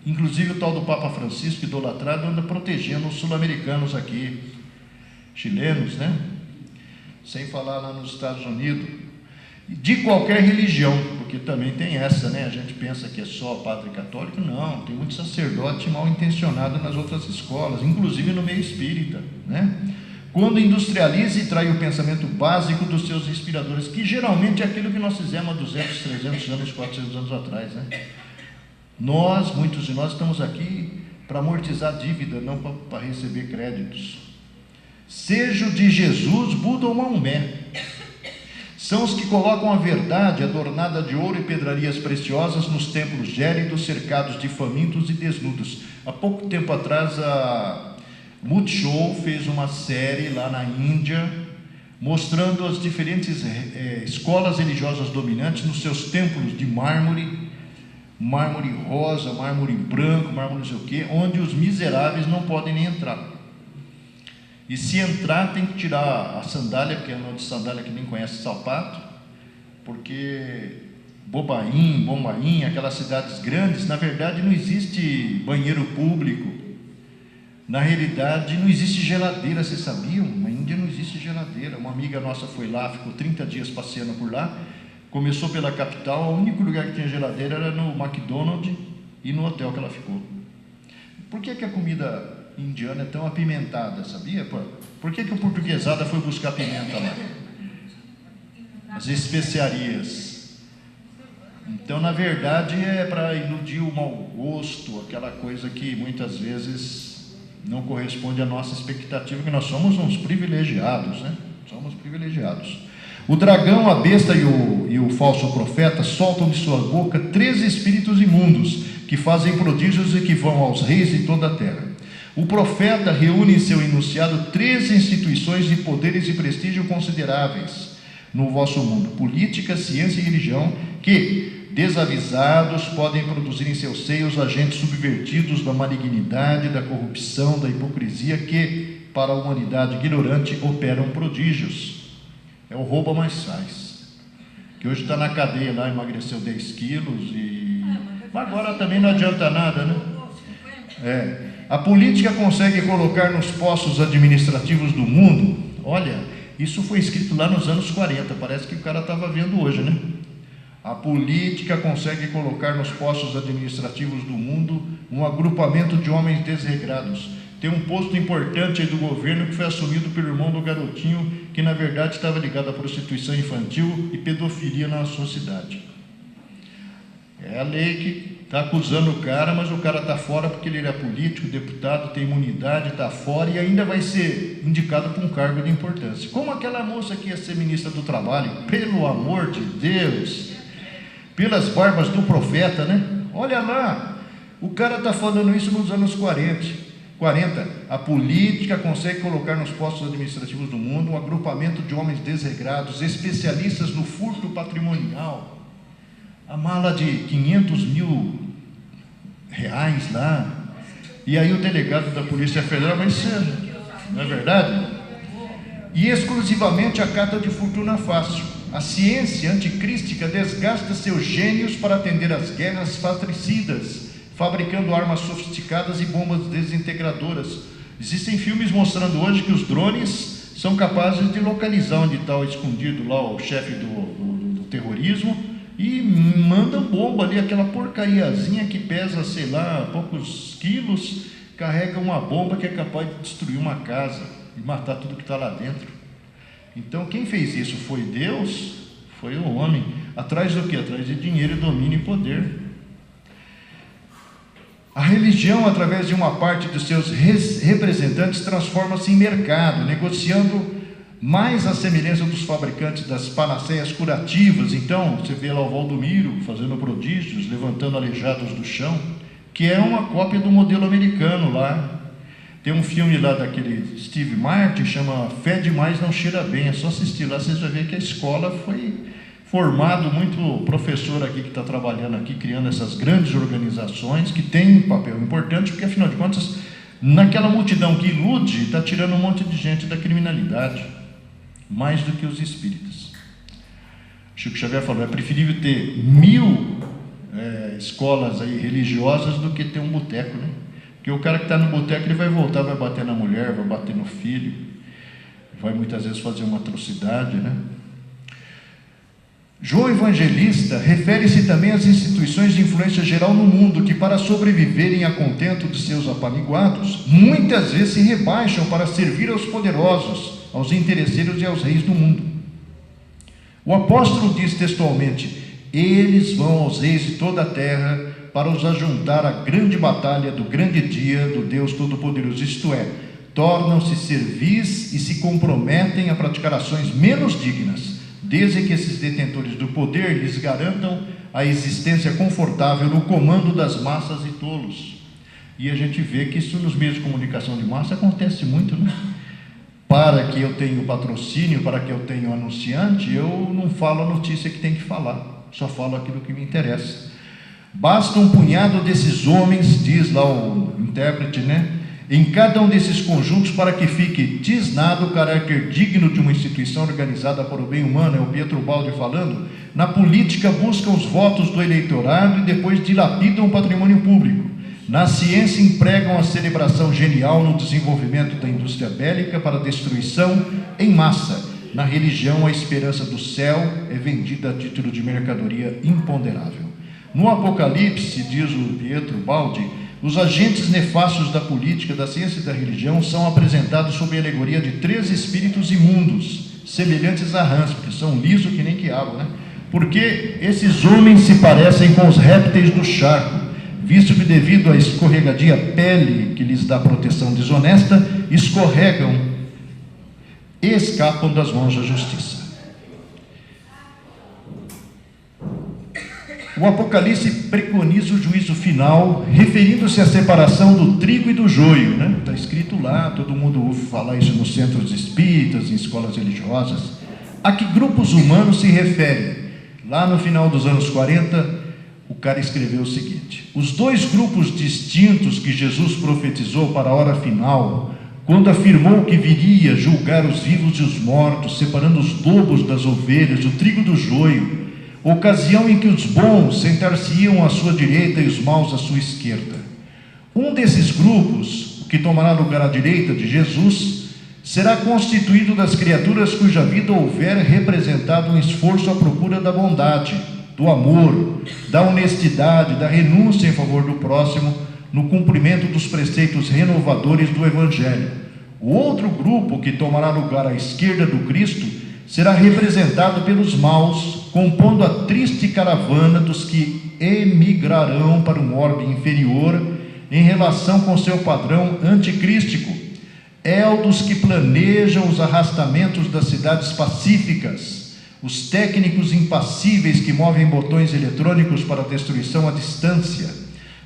Inclusive o tal do Papa Francisco, idolatrado, anda protegendo os sul-americanos aqui, chilenos, né? Sem falar lá nos Estados Unidos. De qualquer religião, porque também tem essa, né? A gente pensa que é só padre católico. Não, tem muito sacerdote mal intencionado nas outras escolas, inclusive no meio espírita, né? Quando industrializa e trai o pensamento básico dos seus inspiradores, que geralmente é aquilo que nós fizemos há 200, 300 anos, 400 anos atrás, né? Muitos de nós estamos aqui para amortizar dívida, não para receber créditos. Seja o de Jesus, Buda ou Maomé, são os que colocam a verdade adornada de ouro e pedrarias preciosas nos templos gélidos, cercados de famintos e desnudos. Há pouco tempo atrás, a Multishow fez uma série lá na Índia, mostrando as diferentes escolas religiosas dominantes nos seus templos de mármore rosa, mármore branco, mármore não sei o quê, onde os miseráveis não podem nem entrar. E se entrar, tem que tirar a sandália, porque é uma de sandália que nem conhece sapato, porque Bombaim, aquelas cidades grandes, na verdade não existe banheiro público. Na realidade, não existe geladeira, vocês sabiam? Na Índia não existe geladeira. Uma amiga nossa foi lá, ficou 30 dias passeando por lá, começou pela capital, o único lugar que tinha geladeira era no McDonald's e no hotel que ela ficou. Por que a comida indiana é tão apimentada, sabia? Por que a portuguesada foi buscar pimenta lá? As especiarias. Então, na verdade, é para iludir o mau gosto, aquela coisa que muitas vezes não corresponde à nossa expectativa, que nós somos uns privilegiados, né? Somos privilegiados. O dragão, a besta e o falso profeta soltam de sua boca 3 espíritos imundos, que fazem prodígios e que vão aos reis de toda a terra. O profeta reúne em seu enunciado 3 instituições de poderes e prestígio consideráveis no vosso mundo: política, ciência e religião, que, desavisados, podem produzir em seus seios agentes subvertidos da malignidade, da corrupção, da hipocrisia, que, para a humanidade ignorante, operam prodígios. É o rouba mais faz, que hoje está na cadeia lá, emagreceu 10 quilos e Mas agora também não adianta nada, né? A política consegue colocar nos postos administrativos do mundo. Olha, isso foi escrito lá nos anos 40, parece que o cara estava vendo hoje, né? A política consegue colocar nos postos administrativos do mundo um agrupamento de homens desregrados. Tem um posto importante aí do governo que foi assumido pelo irmão do garotinho, que na verdade estava ligado à prostituição infantil e pedofilia na sua cidade. É a lei que está acusando o cara, mas o cara está fora porque ele é político, deputado, tem imunidade, está fora e ainda vai ser indicado para um cargo de importância. Como aquela moça que ia ser ministra do Trabalho, pelo amor de Deus, pelas barbas do profeta, né? Olha lá, o cara está falando isso nos anos 40. A política consegue colocar nos postos administrativos do mundo um agrupamento de homens desregrados, especialistas no furto patrimonial. A mala de 500 mil reais lá, e aí o delegado da Polícia Federal, mas isso não é verdade? E exclusivamente a cata de fortuna fácil. A ciência anticrística desgasta seus gênios para atender às guerras fratricidas, fabricando armas sofisticadas e bombas desintegradoras. Existem filmes mostrando hoje que os drones são capazes de localizar onde está escondido lá o chefe do terrorismo e mandam bomba ali, aquela porcariazinha que pesa, sei lá, poucos quilos, carrega uma bomba que é capaz de destruir uma casa e matar tudo que está lá dentro. Então quem fez isso foi Deus, foi o homem, atrás do quê? Atrás de dinheiro, domínio e poder. A religião, através de uma parte dos seus representantes, transforma-se em mercado, negociando mais a semelhança dos fabricantes das panaceias curativas. Então, você vê lá o Valdomiro fazendo prodígios, levantando aleijados do chão, que é uma cópia do modelo americano lá. Tem um filme lá daquele Steve Martin, chama Fé Demais Não Cheira Bem. É só assistir lá, vocês vão ver que a escola foi formado muito professor aqui que está trabalhando aqui, criando essas grandes organizações que têm um papel importante, porque afinal de contas, naquela multidão que ilude, está tirando um monte de gente da criminalidade, mais do que os espíritas. Chico Xavier falou, é preferível ter 1000 escolas aí religiosas do que ter um boteco, né? Porque o cara que está no boteco, ele vai voltar, vai bater na mulher, vai bater no filho, vai muitas vezes fazer uma atrocidade, né? João Evangelista refere-se também às instituições de influência geral no mundo, que para sobreviverem a contento de seus apamiguados, muitas vezes se rebaixam para servir aos poderosos, aos interesseiros e aos reis do mundo. O apóstolo diz textualmente, eles vão aos reis de toda a terra para os ajuntar à grande batalha do grande dia do Deus Todo-Poderoso, isto é, tornam-se servis e se comprometem a praticar ações menos dignas, desde que esses detentores do poder lhes garantam a existência confortável no comando das massas e tolos. E a gente vê que isso nos meios de comunicação de massa acontece muito, né? Para que eu tenha patrocínio, para que eu tenha anunciante, eu não falo a notícia que tem que falar, só falo aquilo que me interessa. Basta um punhado desses homens, diz lá o intérprete, né? Em cada um desses conjuntos para que fique tisnado o caráter digno de uma instituição organizada para o bem humano, é o Pietro Baldi falando. Na política buscam os votos do eleitorado e depois dilapidam o patrimônio público. Na ciência empregam a celebração genial no desenvolvimento da indústria bélica para destruição em massa. Na religião a esperança do céu é vendida a título de mercadoria imponderável. No Apocalipse, diz o Pietro Baldi, os agentes nefastos da política, da ciência e da religião são apresentados sob a alegoria de 3 espíritos imundos, semelhantes a rãs, porque são lisos que nem quiabo, né? Porque esses homens se parecem com os répteis do charco, visto que devido à escorregadia pele que lhes dá proteção desonesta, escorregam e escapam das mãos da justiça. O Apocalipse preconiza o juízo final, referindo-se à separação do trigo e do joio, né? Está escrito lá, todo mundo ouve falar isso nos centros espíritas, em escolas religiosas. A que grupos humanos se refere? Lá no final dos anos 40, o cara escreveu o seguinte: os 2 grupos distintos que Jesus profetizou para a hora final, quando afirmou que viria julgar os vivos e os mortos, separando os lobos das ovelhas, o trigo do joio, ocasião em que os bons sentar-se-iam à sua direita e os maus à sua esquerda. Um desses grupos, que tomará lugar à direita de Jesus, será constituído das criaturas cuja vida houver representado um esforço à procura da bondade, do amor, da honestidade, da renúncia em favor do próximo, no cumprimento dos preceitos renovadores do Evangelho. O outro grupo, que tomará lugar à esquerda do Cristo, será representado pelos maus, compondo a triste caravana dos que emigrarão para um orbe inferior em relação com seu padrão anticrístico. É o dos que planejam os arrastamentos das cidades pacíficas, os técnicos impassíveis que movem botões eletrônicos para destruição à distância,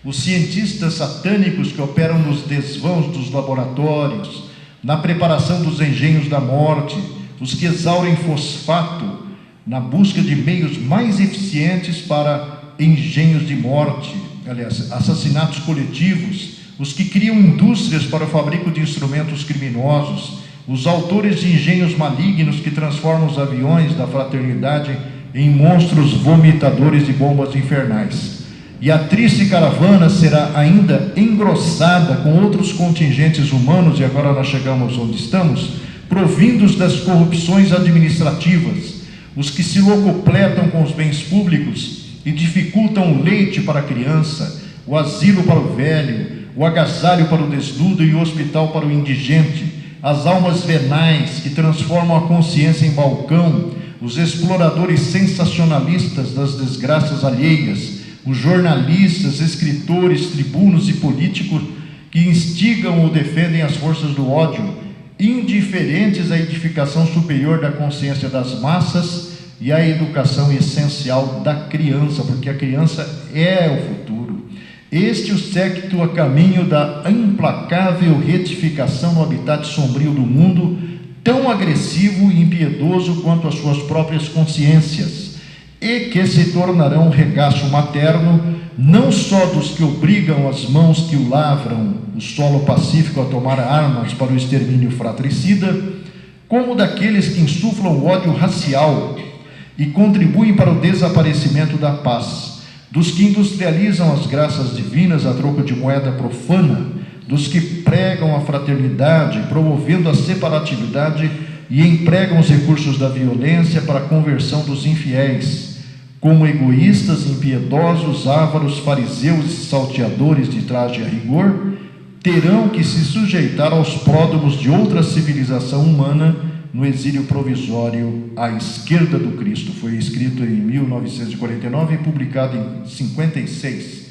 os cientistas satânicos que operam nos desvãos dos laboratórios, na preparação dos engenhos da morte, os que exaurem fosfato na busca de meios mais eficientes para engenhos de morte, aliás, assassinatos coletivos, os que criam indústrias para o fabrico de instrumentos criminosos, os autores de engenhos malignos que transformam os aviões da fraternidade em monstros vomitadores de bombas infernais. E a triste caravana será ainda engrossada com outros contingentes humanos, e agora nós chegamos onde estamos, provindos das corrupções administrativas, os que se locupletam com os bens públicos e dificultam o leite para a criança, o asilo para o velho, o agasalho para o desnudo e o hospital para o indigente, as almas venais que transformam a consciência em balcão, os exploradores sensacionalistas das desgraças alheias, os jornalistas, escritores, tribunos e políticos que instigam ou defendem as forças do ódio, indiferentes à edificação superior da consciência das massas e à educação essencial da criança, porque a criança é o futuro. Este o séquito a caminho da implacável retificação no habitat sombrio do mundo, tão agressivo e impiedoso quanto as suas próprias consciências, e que se tornarão um regaço materno, não só dos que obrigam as mãos que o lavram, o solo pacífico, a tomar armas para o extermínio fratricida, como daqueles que insuflam o ódio racial e contribuem para o desaparecimento da paz, dos que industrializam as graças divinas a troco de moeda profana, dos que pregam a fraternidade, promovendo a separatividade e empregam os recursos da violência para a conversão dos infiéis, como egoístas, impiedosos, ávaros, fariseus e salteadores de traje a rigor, terão que se sujeitar aos pródromos de outra civilização humana no exílio provisório à esquerda do Cristo. Foi escrito em 1949 e publicado em 56,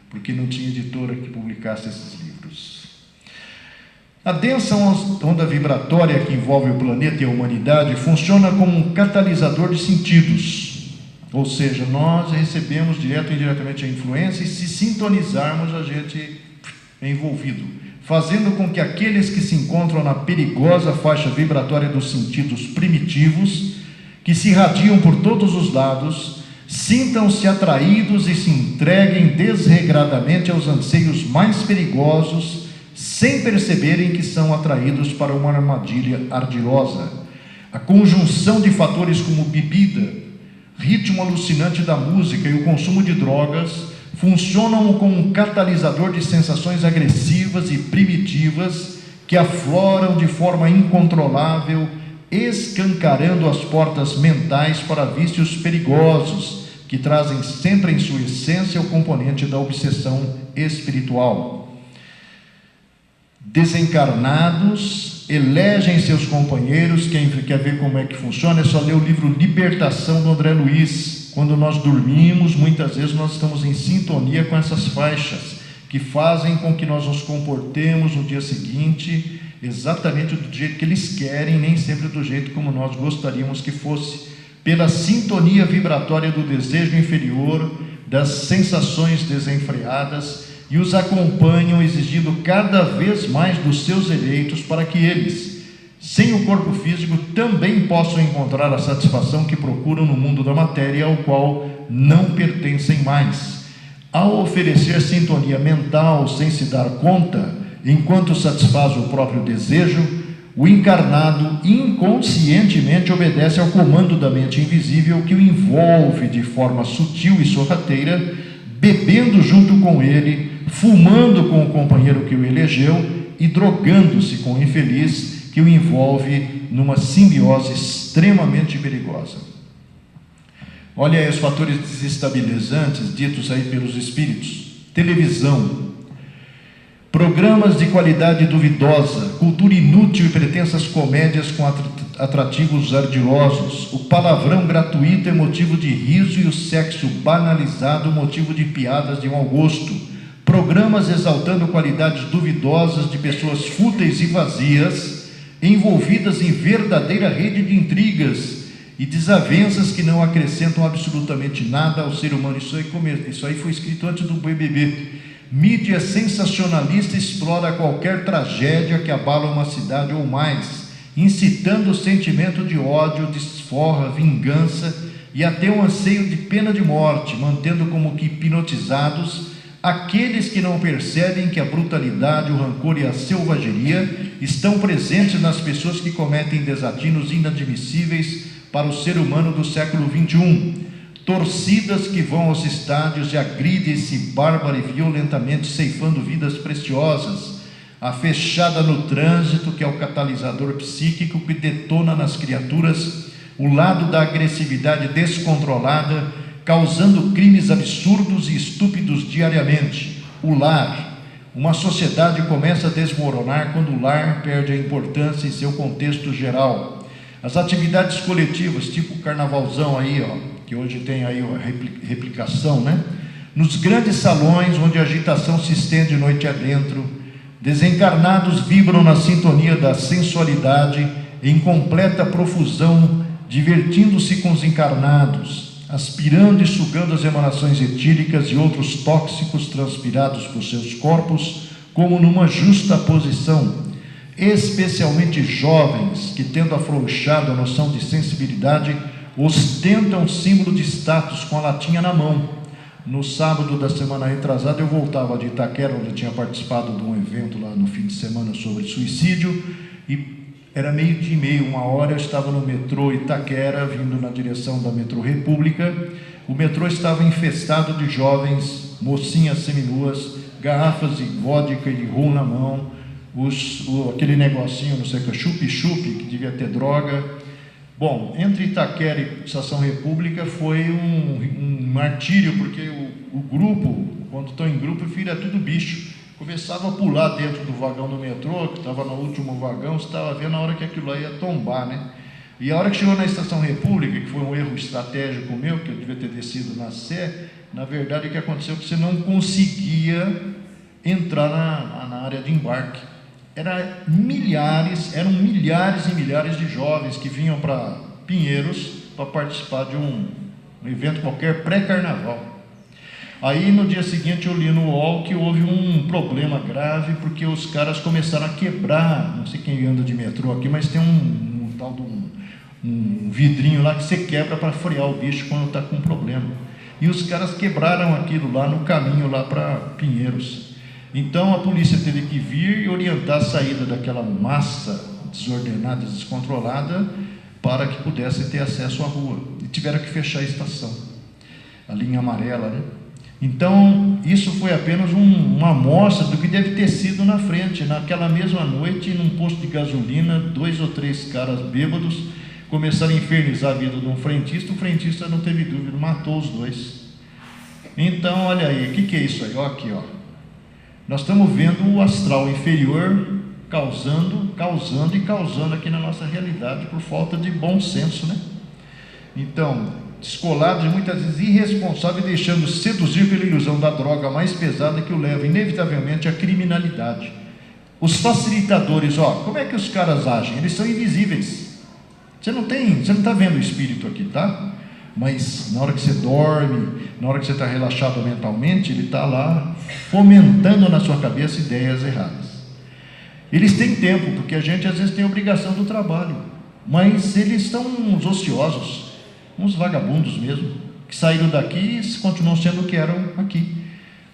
porque não tinha editora que publicasse esses livros. A densa onda vibratória que envolve o planeta e a humanidade funciona como um catalisador de sentidos, ou seja, nós recebemos direto ou indiretamente a influência e, se sintonizarmos, a gente é envolvido, fazendo com que aqueles que se encontram na perigosa faixa vibratória dos sentidos primitivos, que se irradiam por todos os lados, sintam-se atraídos e se entreguem desregradamente aos anseios mais perigosos, sem perceberem que são atraídos para uma armadilha ardilosa. A conjunção de fatores como bebida, ritmo alucinante da música e o consumo de drogas funcionam como um catalisador de sensações agressivas e primitivas que afloram de forma incontrolável, escancarando as portas mentais para vícios perigosos que trazem sempre em sua essência o componente da obsessão espiritual. Desencarnados elegem seus companheiros. Quem quer ver como é que funciona é só ler o livro Libertação do André Luiz. Quando nós dormimos, muitas vezes nós estamos em sintonia com essas faixas que fazem com que nós nos comportemos no dia seguinte exatamente do jeito que eles querem, nem sempre do jeito como nós gostaríamos que fosse, pela sintonia vibratória do desejo inferior, das sensações desenfreadas, e os acompanham exigindo cada vez mais dos seus eleitos para que eles, sem o corpo físico, também possam encontrar a satisfação que procuram no mundo da matéria, ao qual não pertencem mais. Ao oferecer sintonia mental sem se dar conta, enquanto satisfaz o próprio desejo, o encarnado inconscientemente obedece ao comando da mente invisível que o envolve de forma sutil e sorrateira, bebendo junto com ele, fumando com o companheiro que o elegeu e drogando-se com o infeliz que o envolve numa simbiose extremamente perigosa. Olha aí os fatores desestabilizantes ditos aí pelos espíritos: televisão, programas de qualidade duvidosa, cultura inútil e pretensas comédias com atrativos ardilosos, o palavrão gratuito é motivo de riso e o sexo banalizado motivo de piadas de mau gosto, programas exaltando qualidades duvidosas de pessoas fúteis e vazias, envolvidas em verdadeira rede de intrigas e desavenças que não acrescentam absolutamente nada ao ser humano. Isso aí foi escrito antes do BBB. Mídia sensacionalista explora qualquer tragédia que abala uma cidade ou mais, incitando o sentimento de ódio, desforra, vingança e até um anseio de pena de morte, mantendo como que hipnotizados aqueles que não percebem que a brutalidade, o rancor e a selvageria estão presentes nas pessoas que cometem desatinos inadmissíveis para o ser humano do século XXI. Torcidas que vão aos estádios e agridem-se bárbara e violentamente, ceifando vidas preciosas. A fechada no trânsito, que é o catalisador psíquico que detona nas criaturas o lado da agressividade descontrolada, causando crimes absurdos e estúpidos diariamente. O lar. Uma sociedade começa a desmoronar quando o lar perde a importância em seu contexto geral. As atividades coletivas, tipo o carnavalzão aí, que hoje tem aí a replicação, né? Nos grandes salões, onde a agitação se estende noite adentro, desencarnados vibram na sintonia da sensualidade, em completa profusão, divertindo-se com os encarnados, aspirando e sugando as emanações etíricas e outros tóxicos transpirados por seus corpos, como numa justa posição. Especialmente jovens que, tendo afrouxado a noção de sensibilidade, ostentam símbolo de status com a latinha na mão. No sábado da semana retrasada eu voltava de Itaquera, onde eu tinha participado de um evento lá no fim de semana sobre suicídio, e era 12:30, 1h, eu estava no metrô Itaquera, vindo na direção da Metrô República. O metrô estava infestado de jovens, mocinhas seminuas, garrafas de vodka e de rum na mão, aquele negocinho, não sei o que, chup-chup, que devia ter droga. Bom, entre Itaquera e Estação República foi um martírio, porque o grupo, quando estão em grupo, é tudo bicho. Começava a pular dentro do vagão do metrô, que estava no último vagão, você estava vendo a hora que aquilo lá ia tombar, né? E a hora que chegou na Estação República, que foi um erro estratégico meu, que eu devia ter descido na Sé, na verdade o que aconteceu é que você não conseguia entrar na área de embarque. Eram milhares e milhares de jovens que vinham para Pinheiros para participar de um evento qualquer pré-carnaval. Aí no dia seguinte eu li no UOL que houve um problema grave, porque os caras começaram a quebrar, não sei quem anda de metrô aqui, mas tem um tal de um vidrinho lá que você quebra para frear o bicho quando está com problema. E os caras quebraram aquilo lá no caminho lá para Pinheiros. Então a polícia teve que vir e orientar a saída daquela massa desordenada, descontrolada, para que pudesse ter acesso à rua. E tiveram que fechar a estação, a linha amarela, né? Então, isso foi apenas uma amostra do que deve ter sido na frente. Naquela mesma noite, num posto de gasolina, 2 ou 3 caras bêbados começaram a infernizar a vida de um frentista. O frentista não teve dúvida, matou os 2. Então, olha aí, o que é isso aí? Ó, aqui, ó. Nós estamos vendo o astral inferior causando aqui na nossa realidade por falta de bom senso, né? Então, descolados e muitas vezes irresponsáveis, deixando seduzir pela ilusão da droga mais pesada que o leva inevitavelmente à criminalidade. Os facilitadores, como é que os caras agem? Eles são invisíveis. Você não está vendo o espírito aqui, tá? Mas na hora que você dorme, na hora que você está relaxado mentalmente, ele está lá fomentando na sua cabeça ideias erradas. Eles têm tempo, porque a gente às vezes tem obrigação do trabalho, mas eles são uns ociosos, uns vagabundos mesmo, que saíram daqui e continuam sendo o que eram aqui.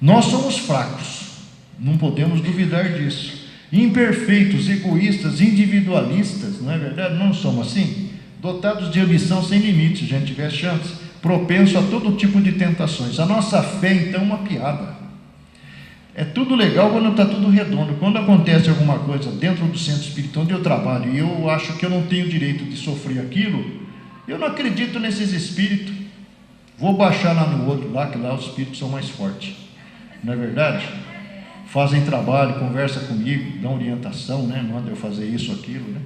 Nós somos fracos, não podemos duvidar disso. imperfeitos, egoístas, individualistas, não é verdade? Não somos assim? Dotados de ambição sem limites, se a gente tiver chance, propenso a todo tipo de tentações. A nossa fé, então, é uma piada. É tudo legal quando está tudo redondo. Quando acontece alguma coisa dentro do centro espírita onde eu trabalho e eu acho que eu não tenho direito de sofrer aquilo, eu não acredito nesses espíritos. Vou baixar lá no outro, lá que lá os espíritos são mais fortes. Não é verdade? Fazem trabalho, conversa comigo, dão orientação, né? Manda eu fazer isso, aquilo, né?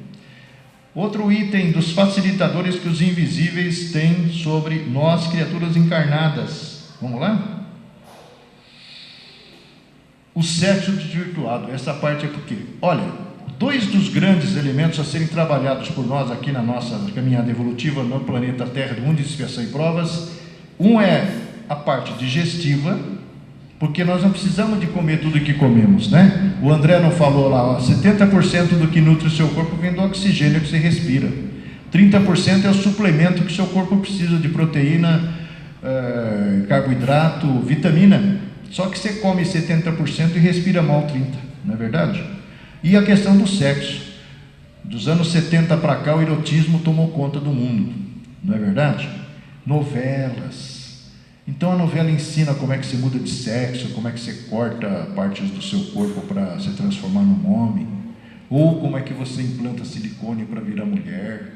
Outro item dos facilitadores que os invisíveis têm sobre nós, criaturas encarnadas. Vamos lá? O sexo desvirtuado. Essa parte é porque, olha, dois dos grandes elementos a serem trabalhados por nós aqui na nossa caminhada evolutiva no planeta Terra, do mundo de expiação e provas. Um é a parte digestiva, porque nós não precisamos de comer tudo que comemos, né? O André não falou lá, ó, 70% do que nutre o seu corpo vem do oxigênio que você respira. 30% é o suplemento que o seu corpo precisa de proteína, carboidrato, vitamina. Só que você come 70% e respira mal 30%, não é verdade? E a questão do sexo. Dos anos 70 para cá, o erotismo tomou conta do mundo, não é verdade? Novelas. Então a novela ensina como é que se muda de sexo, como é que você corta partes do seu corpo para se transformar num homem, ou como é que você implanta silicone para virar mulher,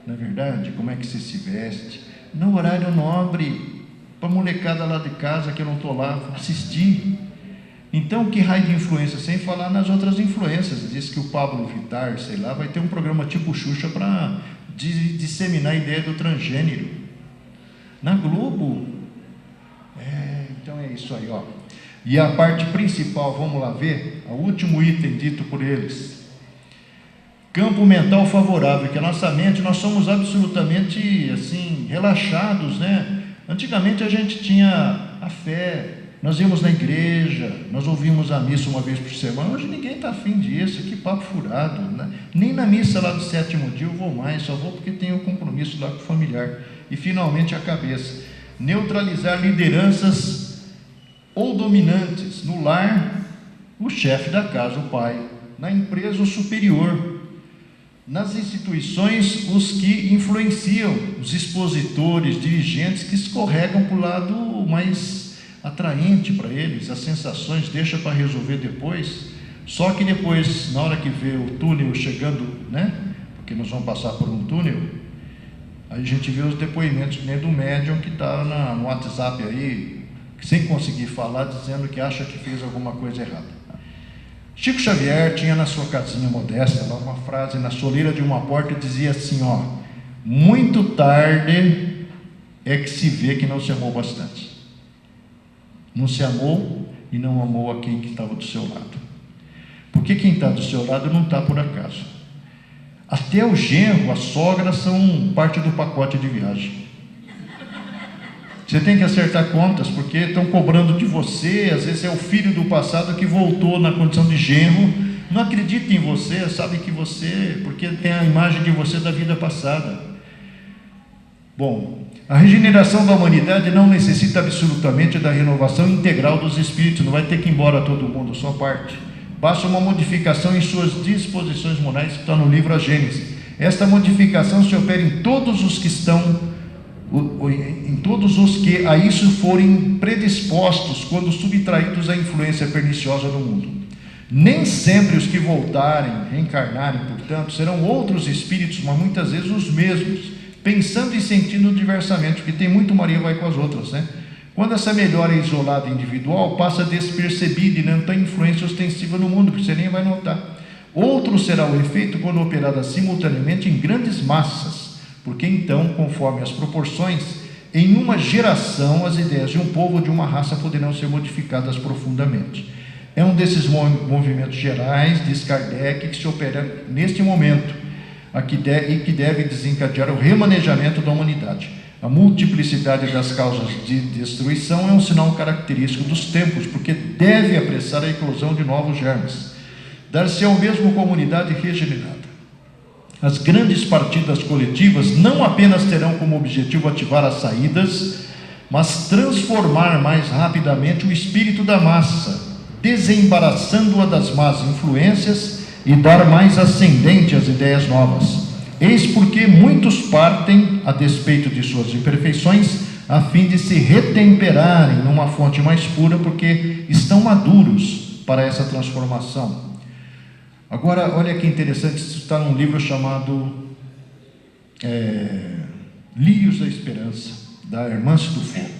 não é verdade? Como é que você se veste, no horário nobre, para a molecada lá de casa que eu não estou lá assistir. Então, que raio de influência, sem falar nas outras influências. Diz que o Pablo Vittar, sei lá, vai ter um programa tipo Xuxa para disseminar a ideia do transgênero na Globo. Então é isso aí, ó. E a parte principal, vamos lá ver, o último item dito por eles: campo mental favorável, que a nossa mente, nós somos absolutamente assim, relaxados, né? Antigamente a gente tinha a fé, nós íamos na igreja, nós ouvimos a missa uma vez por semana. Hoje ninguém está afim disso, que papo furado, né? Nem na missa lá do 7º dia eu vou mais, só vou porque tenho um compromisso lá com o familiar. E finalmente a cabeça: neutralizar lideranças ou dominantes. No lar, o chefe da casa, o pai; na empresa, o superior; nas instituições, os que influenciam, os expositores, dirigentes que escorregam para o lado mais atraente para eles, as sensações, deixa para resolver depois. Só que depois, na hora que vê o túnel chegando, né? Porque nós vamos passar por um túnel, aí a gente vê os depoimentos do médium que está no WhatsApp aí, sem conseguir falar, dizendo que acha que fez alguma coisa errada. Chico Xavier tinha na sua casinha modesta lá uma frase na soleira de uma porta, dizia assim, ó: muito tarde é que se vê que não se amou bastante. Não se amou e não amou a quem que estava do seu lado. Porque quem está do seu lado não está por acaso. Até o genro, a sogra são parte do pacote de viagem. Você tem que acertar contas, porque estão cobrando de você. Às vezes é o filho do passado que voltou na condição de genro, não acredita em você, sabe que você, porque tem a imagem de você da vida passada. Bom, a regeneração da humanidade não necessita absolutamente da renovação integral dos espíritos, não vai ter que ir embora todo mundo, só parte. Basta uma modificação em suas disposições morais, que está no livro A Gênese. Esta modificação se opera em todos os que a isso forem predispostos, quando subtraídos à influência perniciosa do mundo. Nem sempre os que voltarem, reencarnarem, portanto, serão outros espíritos, mas muitas vezes os mesmos, pensando e sentindo diversamente, porque tem muito Maria vai com as outras, né? Quando essa melhora é isolada e individual, passa despercebida e não tem influência ostensiva no mundo, porque você nem vai notar. Outro será o efeito quando operada simultaneamente em grandes massas, porque então, conforme as proporções, em uma geração as ideias de um povo ou de uma raça poderão ser modificadas profundamente. É um desses movimentos gerais, diz Kardec, que se opera neste momento e que deve desencadear o remanejamento da humanidade. A multiplicidade das causas de destruição é um sinal característico dos tempos, porque deve apressar a eclosão de novos germes. Dar-se ao mesmo comunidade regenerada. As grandes partidas coletivas não apenas terão como objetivo ativar as saídas, mas transformar mais rapidamente o espírito da massa, desembaraçando-a das más influências e dar mais ascendente às ideias novas. Eis porque muitos partem, a despeito de suas imperfeições, a fim de se retemperarem numa fonte mais pura, porque estão maduros para essa transformação. Agora, olha que interessante, isso está num livro chamado Lírios da Esperança, da Hermance Dufour.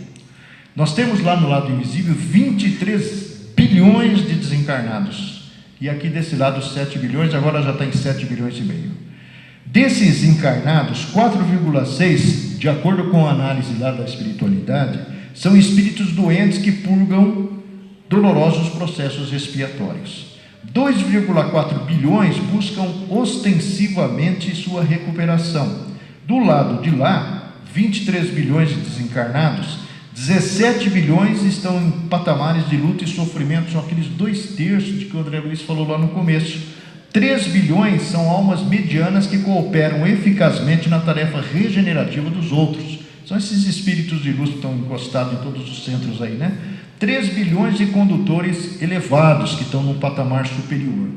Nós temos lá no lado invisível 23 bilhões de desencarnados, e aqui desse lado 7 bilhões, agora já está em 7 bilhões e meio. Desses encarnados, 4,6, de acordo com a análise lá da espiritualidade, são espíritos doentes que purgam dolorosos processos expiatórios. 2,4 bilhões buscam ostensivamente sua recuperação. Do lado de lá, 23 bilhões de desencarnados, 17 bilhões estão em patamares de luta e sofrimento, são aqueles 2/3 de que o André Luiz falou lá no começo. 3 bilhões são almas medianas que cooperam eficazmente na tarefa regenerativa dos outros. São esses espíritos de luz que estão encostados em todos os centros aí, né? 3 bilhões de condutores elevados que estão num patamar superior.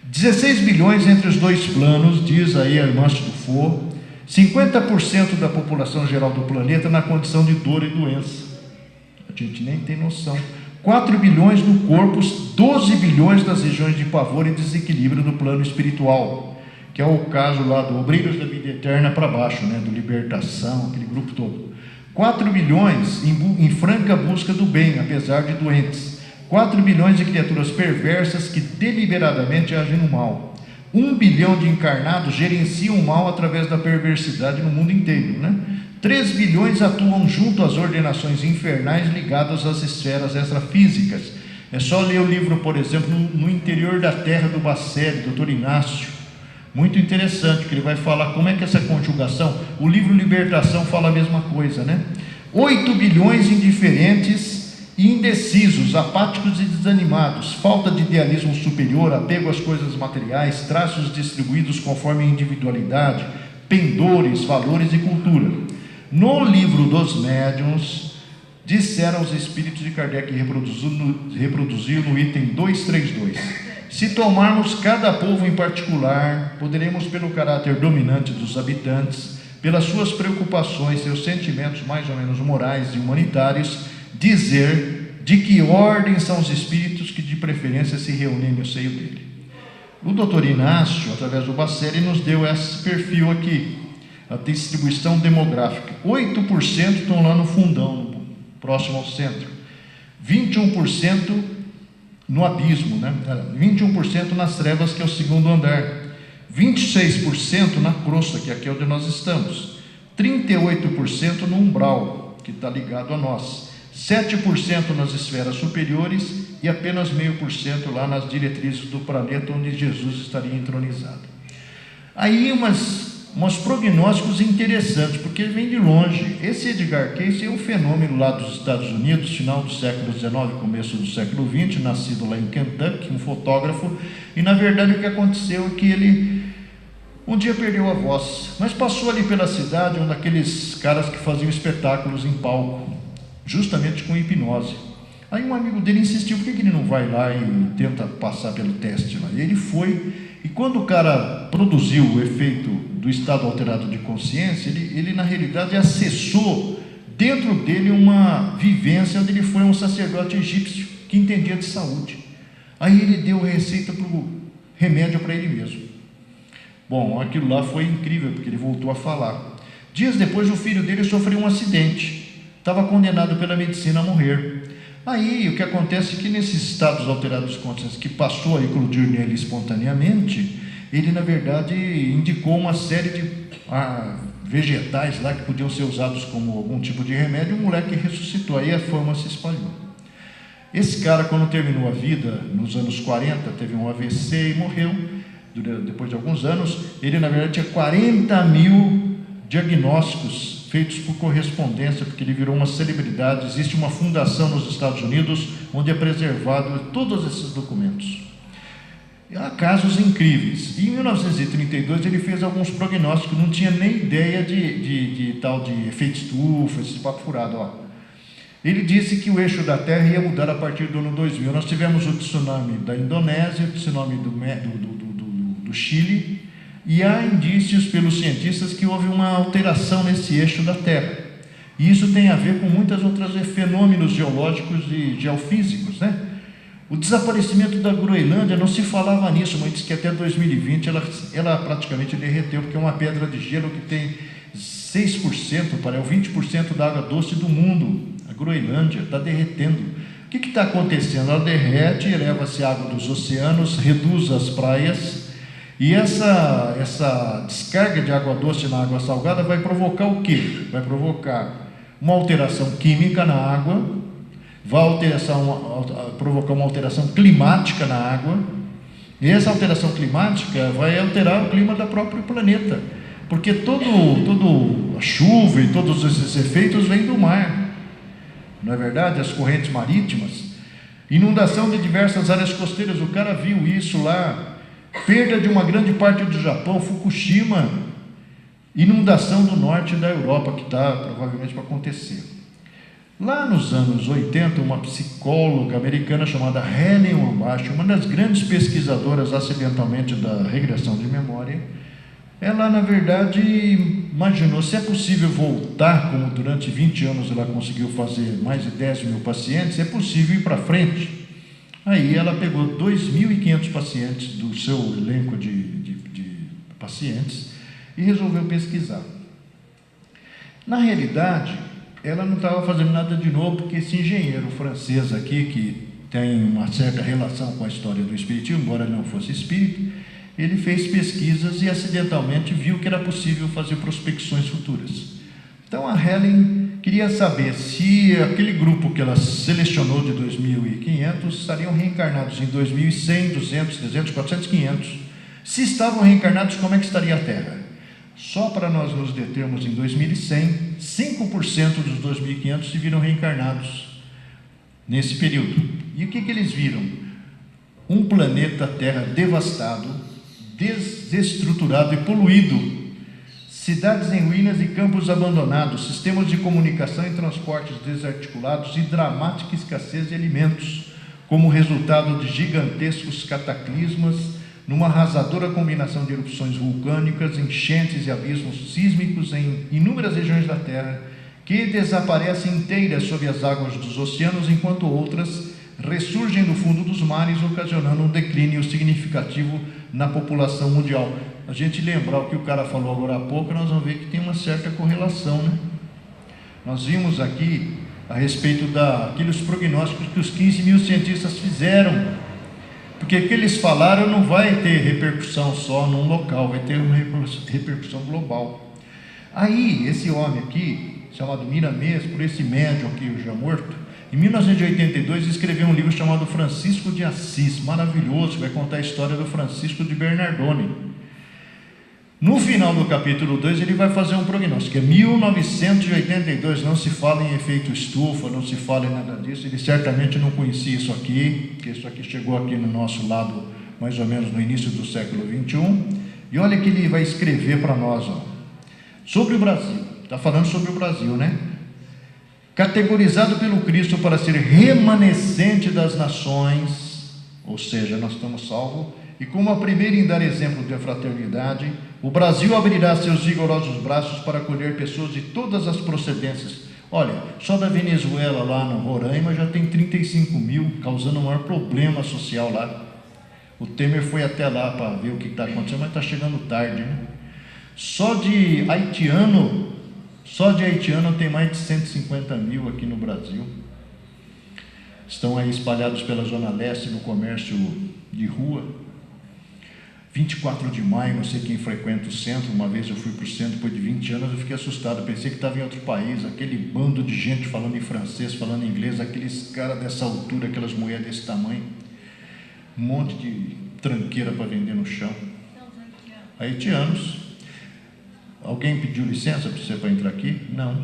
16 bilhões entre os dois planos, diz aí a Hermance Dufour. 50% da população geral do planeta na condição de dor e doença. A gente nem tem noção. 4 bilhões no corpo, 12 bilhões nas regiões de pavor e desequilíbrio do plano espiritual, que é o caso lá do Obreiros da Vida Eterna para baixo, né, do Libertação, aquele grupo todo. 4 bilhões em franca busca do bem, apesar de doentes. 4 bilhões de criaturas perversas que deliberadamente agem no mal. 1 bilhão de encarnados gerenciam o mal através da perversidade no mundo inteiro, né? 3 bilhões atuam junto às ordenações infernais ligadas às esferas extrafísicas. É só ler o livro, por exemplo, No Interior da Terra, do Bacelli, Dr. Inácio. Muito interessante, que ele vai falar como é que essa conjugação, o livro Libertação fala a mesma coisa, né? 8 bilhões indiferentes e indecisos, apáticos e desanimados, falta de idealismo superior, apego às coisas materiais, traços distribuídos conforme a individualidade, pendores, valores e cultura. No livro dos médiuns, disseram os espíritos de Kardec, reproduziu no item 232: se tomarmos cada povo em particular, poderemos, pelo caráter dominante dos habitantes, pelas suas preocupações, seus sentimentos mais ou menos morais e humanitários, dizer de que ordem são os espíritos que de preferência se reúnem no seio dele. O doutor Inácio, através do Bacelli, nos deu esse perfil aqui, a distribuição demográfica. 8% estão lá no fundão, próximo ao centro. 21% no abismo, né? 21% nas trevas, que é o segundo andar. 26% na crosta, que aqui é onde nós estamos. 38% no umbral, que está ligado a nós. 7% nas esferas superiores e apenas 0,5% lá nas diretrizes do planeta onde Jesus estaria entronizado. Aí uns prognósticos interessantes, porque ele vem de longe. Esse Edgar Cayce é um fenômeno lá dos Estados Unidos, final do século XIX, começo do século XX, nascido lá em Kentucky, um fotógrafo, e na verdade o que aconteceu é que ele um dia perdeu a voz, mas passou ali pela cidade, um daqueles caras que faziam espetáculos em palco, justamente com hipnose. Aí um amigo dele insistiu, por que ele não vai lá e tenta passar pelo teste lá? E ele foi, e quando o cara produziu o efeito do estado alterado de consciência, ele na realidade acessou dentro dele uma vivência onde ele foi um sacerdote egípcio que entendia de saúde. Aí ele deu receita para o remédio para ele mesmo. Bom, aquilo lá foi incrível, porque ele voltou a falar. Dias depois, o filho dele sofreu um acidente, estava condenado pela medicina a morrer. Aí o que acontece é que nesses estados alterados de consciência que passou a eclodir nele espontaneamente, ele na verdade indicou uma série de vegetais lá que podiam ser usados como algum tipo de remédio, e o moleque ressuscitou, aí a fama se espalhou. Esse cara, quando terminou a vida, nos anos 40, teve um AVC e morreu. Depois de alguns anos, ele na verdade tinha 40 mil diagnósticos feitos por correspondência, porque ele virou uma celebridade. Existe uma fundação nos Estados Unidos onde é preservado todos esses documentos. Há casos incríveis. E em 1932 ele fez alguns prognósticos, não tinha nem ideia de tal de efeito estufa, esse papo furado. Ele disse que o eixo da Terra ia mudar a partir do ano 2000. Nós tivemos o tsunami da Indonésia, o tsunami do Chile, e há indícios pelos cientistas que houve uma alteração nesse eixo da Terra. E isso tem a ver com muitos outros fenômenos geológicos e geofísicos, né? O desaparecimento da Groenlândia, não se falava nisso, mas diz que até 2020 ela praticamente derreteu, porque é uma pedra de gelo que tem 6%, para 20% da água doce do mundo. A Groenlândia está derretendo. O que está acontecendo? Ela derrete, eleva-se a água dos oceanos, reduz as praias, e essa descarga de água doce na água salgada vai provocar o quê? Vai provocar uma alteração química na água, vai provocar uma alteração climática na água, e essa alteração climática vai alterar o clima do próprio planeta, porque toda a chuva e todos esses efeitos vêm do mar, não é verdade? As correntes marítimas, inundação de diversas áreas costeiras, o cara viu isso lá, perda de uma grande parte do Japão, Fukushima, inundação do norte da Europa, que está provavelmente para acontecer. Lá nos anos 80, uma psicóloga americana chamada Helen Wambach, uma das grandes pesquisadoras acidentalmente da regressão de memória, ela, na verdade, imaginou se é possível voltar, como durante 20 anos ela conseguiu fazer mais de 10 mil pacientes, é possível ir para frente. Aí ela pegou 2.500 pacientes do seu elenco de pacientes e resolveu pesquisar. Na realidade, ela não estava fazendo nada de novo, porque esse engenheiro francês aqui, que tem uma certa relação com a história do espiritismo, embora ele não fosse espírita, ele fez pesquisas e acidentalmente viu que era possível fazer prospecções futuras. Então a Helen queria saber se aquele grupo que ela selecionou de 2.500 estariam reencarnados em 2100, 200, 300, 400, 500. Se estavam reencarnados, como é que estaria a Terra? Só para nós nos determos em 2100, 5% dos 2.500 se viram reencarnados nesse período. E o que eles viram? Um planeta Terra devastado, desestruturado e poluído, cidades em ruínas e campos abandonados, sistemas de comunicação e transportes desarticulados e dramática escassez de alimentos, como resultado de gigantescos cataclismas, numa arrasadora combinação de erupções vulcânicas, enchentes e abismos sísmicos em inúmeras regiões da Terra, que desaparecem inteiras sob as águas dos oceanos, enquanto outras ressurgem do fundo dos mares, ocasionando um declínio significativo na população mundial. A gente lembrar o que o cara falou agora há pouco, nós vamos ver que tem uma certa correlação, né? Nós vimos aqui a respeito daqueles prognósticos que os 15 mil cientistas fizeram, porque o que eles falaram não vai ter repercussão só num local, vai ter uma repercussão global. Aí, esse homem aqui, chamado Miramês, por esse médium aqui, já morto, em 1982 escreveu um livro chamado Francisco de Assis, maravilhoso, vai contar a história do Francisco de Bernardone. No final do capítulo 2 ele vai fazer um prognóstico, que é 1982, não se fala em efeito estufa, não se fala em nada disso, ele certamente não conhecia isso aqui, porque isso aqui chegou aqui no nosso lado mais ou menos no início do século 21, e olha que ele vai escrever para nós, ó, sobre o Brasil, está falando sobre o Brasil, né? Categorizado pelo Cristo para ser remanescente das nações, ou seja, nós estamos salvos, e como a primeira em dar exemplo de fraternidade, o Brasil abrirá seus vigorosos braços para acolher pessoas de todas as procedências. Olha, só da Venezuela lá no Roraima já tem 35 mil, causando um maior problema social lá. O Temer foi até lá para ver o que está acontecendo, mas está chegando tarde, né? Só de haitiano tem mais de 150 mil aqui no Brasil. Estão aí espalhados pela Zona Leste no comércio de rua. 24 de maio, não sei quem frequenta o centro, uma vez eu fui para o centro, depois de 20 anos eu fiquei assustado, pensei que estava em outro país, aquele bando de gente falando em francês, falando em inglês, aqueles caras dessa altura, aquelas mulheres desse tamanho, um monte de tranqueira para vender no chão. Haitianos. Alguém pediu licença para você para entrar aqui? Não.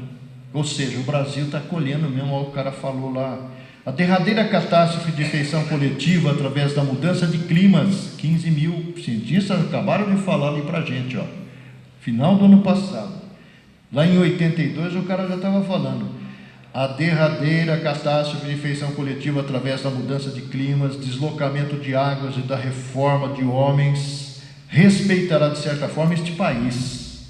Ou seja, o Brasil está colhendo mesmo, o cara falou lá, a derradeira catástrofe de feição coletiva através da mudança de climas, 15 mil cientistas acabaram de falar ali para a gente, ó, final do ano passado. Lá em 82 o cara já estava falando, A derradeira catástrofe de feição coletiva através da mudança de climas, deslocamento de águas e da reforma de homens respeitará de certa forma este país,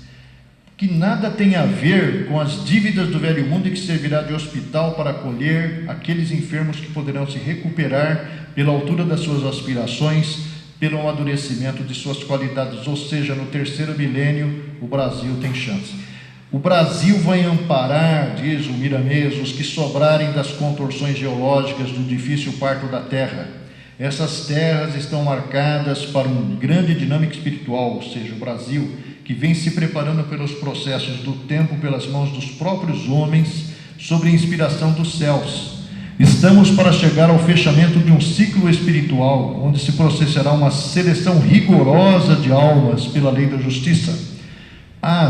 que nada tem a ver com as dívidas do velho mundo e que servirá de hospital para acolher aqueles enfermos que poderão se recuperar pela altura das suas aspirações, pelo amadurecimento de suas qualidades, ou seja, no terceiro milênio o Brasil tem chance. O Brasil vai amparar, diz o Miramês, os que sobrarem das contorções geológicas do difícil parto da terra. Essas terras estão marcadas para uma grande dinâmica espiritual, ou seja, o Brasil, que vem se preparando pelos processos do tempo, pelas mãos dos próprios homens, sob a inspiração dos céus. Estamos para chegar ao fechamento de um ciclo espiritual, onde se processará uma seleção rigorosa de almas pela lei da justiça.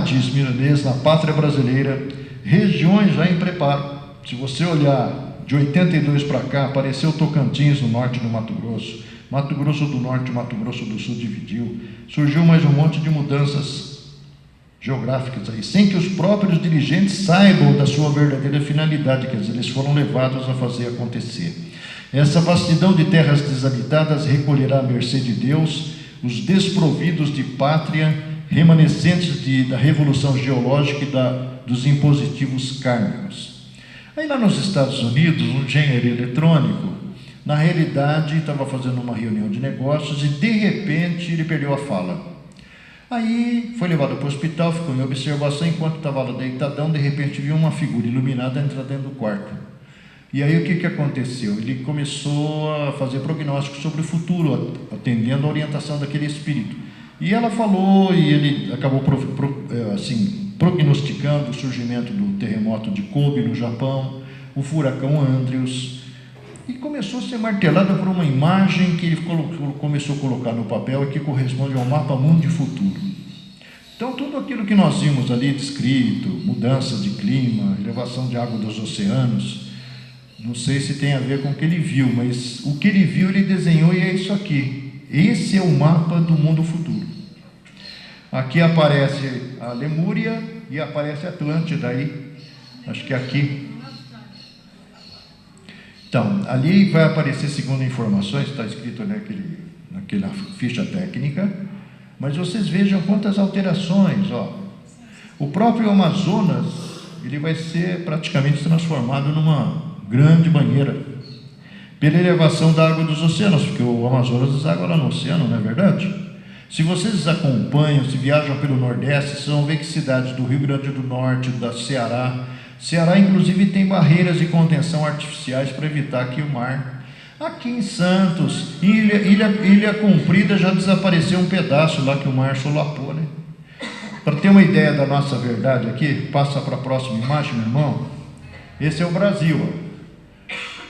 Diz Miramês, na pátria brasileira, regiões já em preparo. Se você olhar de 82 para cá, apareceu Tocantins no norte do Mato Grosso do Norte e Mato Grosso do Sul dividiu, surgiu mais um monte de mudanças geográficas aí, sem que os próprios dirigentes saibam da sua verdadeira finalidade, quer dizer, eles foram levados a fazer acontecer. Essa vastidão de terras desabitadas recolherá à mercê de Deus os desprovidos de pátria, remanescentes da revolução geológica e dos impositivos kármicos. Aí lá nos Estados Unidos, um engenheiro eletrônico, na realidade, estava fazendo uma reunião de negócios e, de repente, ele perdeu a fala. Aí foi levado para o hospital, ficou em observação, enquanto estava lá deitadão, de repente viu uma figura iluminada entrar dentro do quarto. E aí o que aconteceu? Ele começou a fazer prognóstico sobre o futuro, atendendo a orientação daquele espírito. E ela falou, e ele acabou prognosticando o surgimento do terremoto de Kobe, no Japão, o furacão Andrews, e começou a ser martelada por uma imagem que ele começou a colocar no papel e que corresponde ao mapa mundi futuro. Então, tudo aquilo que nós vimos ali descrito, mudança de clima, elevação de água dos oceanos, não sei se tem a ver com o que ele viu, mas o que ele viu, ele desenhou e é isso aqui. Esse é o mapa do mundo futuro. Aqui aparece a Lemúria e aparece a Atlântida aí. Acho que aqui. Então, ali vai aparecer, segundo informações, está escrito naquela ficha técnica, mas vocês vejam quantas alterações. O próprio Amazonas, ele vai ser praticamente transformado numa grande banheira, pela elevação da água dos oceanos, porque o Amazonas deságua lá no oceano, não é verdade? Se vocês acompanham, se viajam pelo Nordeste, vocês vão ver que cidades do Rio Grande do Norte, da Ceará, inclusive tem barreiras de contenção artificiais para evitar que o mar... Aqui em Santos, Ilha Comprida, já desapareceu um pedaço lá que o mar solapou, né? Para ter uma ideia da nossa verdade aqui, passa para a próxima imagem, meu irmão. Esse é o Brasil, ó.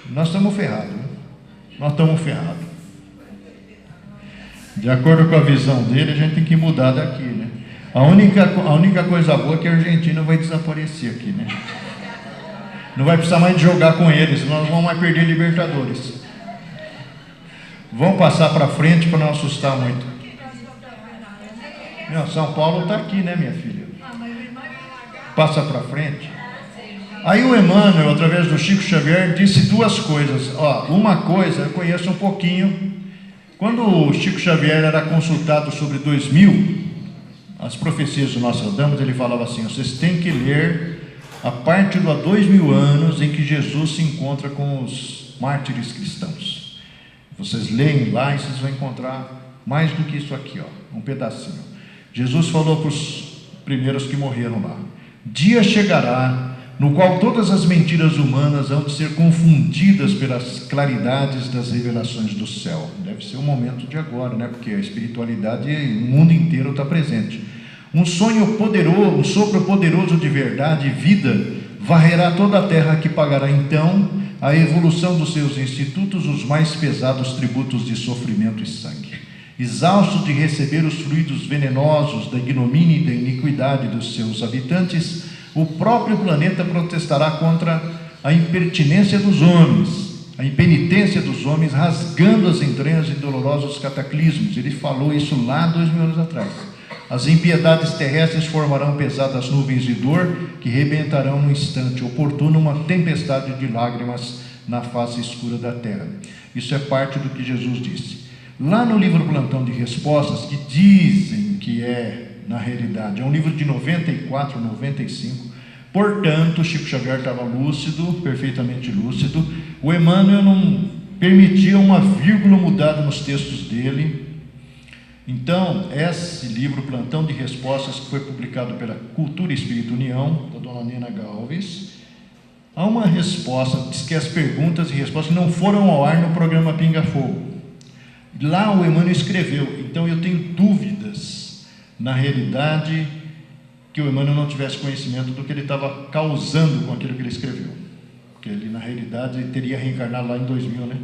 Nós estamos ferrados, né? Nós estamos ferrados. De acordo com a visão dele, a gente tem que mudar daqui, né? A única coisa boa é que a Argentina vai desaparecer aqui, né? Não vai precisar mais de jogar com eles, senão nós vamos mais perder Libertadores. Vamos passar para frente para não assustar muito. Não, São Paulo está aqui, né, minha filha? Passa para frente. Aí o Emmanuel, através do Chico Xavier, disse duas coisas. Uma coisa, eu conheço um pouquinho. Quando o Chico Xavier era consultado sobre 2000, as profecias do Nostradamus, ele falava assim: vocês têm que ler a parte do há 2000 anos em que Jesus se encontra com os mártires cristãos. Vocês leem lá e vocês vão encontrar mais do que isso aqui, um pedacinho. Jesus falou para os primeiros que morreram lá: dia chegará no qual todas as mentiras humanas hão de ser confundidas pelas claridades das revelações do céu. Deve ser o momento de agora, né? Porque a espiritualidade, o mundo inteiro está presente. Um sonho poderoso, um sopro poderoso de verdade e vida varrerá toda a terra, que pagará então a evolução dos seus institutos os mais pesados tributos de sofrimento e sangue. Exausto de receber os fluidos venenosos da ignomínia e da iniquidade dos seus habitantes, o próprio planeta protestará contra a impertinência dos homens, a impenitência dos homens, rasgando as entranhas de dolorosos cataclismos. Ele falou isso lá 2000 anos atrás. As impiedades terrestres formarão pesadas nuvens de dor que rebentarão no instante oportuno uma tempestade de lágrimas na face escura da terra. Isso é parte do que Jesus disse. Lá no livro Plantão de Respostas, que dizem que na realidade, é um livro de 94, 95, portanto, Chico Xavier estava lúcido, perfeitamente lúcido. O Emmanuel não permitia uma vírgula mudada nos textos dele. Então, esse livro, Plantão de Respostas, que foi publicado pela Cultura e Espírito União, da dona Nena Galves, há uma resposta, diz que as perguntas e respostas não foram ao ar no programa Pinga Fogo. Lá o Emmanuel escreveu, então eu tenho dúvidas, na realidade, que o Emmanuel não tivesse conhecimento do que ele estava causando com aquilo que ele escreveu. Porque ele, na realidade, teria reencarnado lá em 2000, né?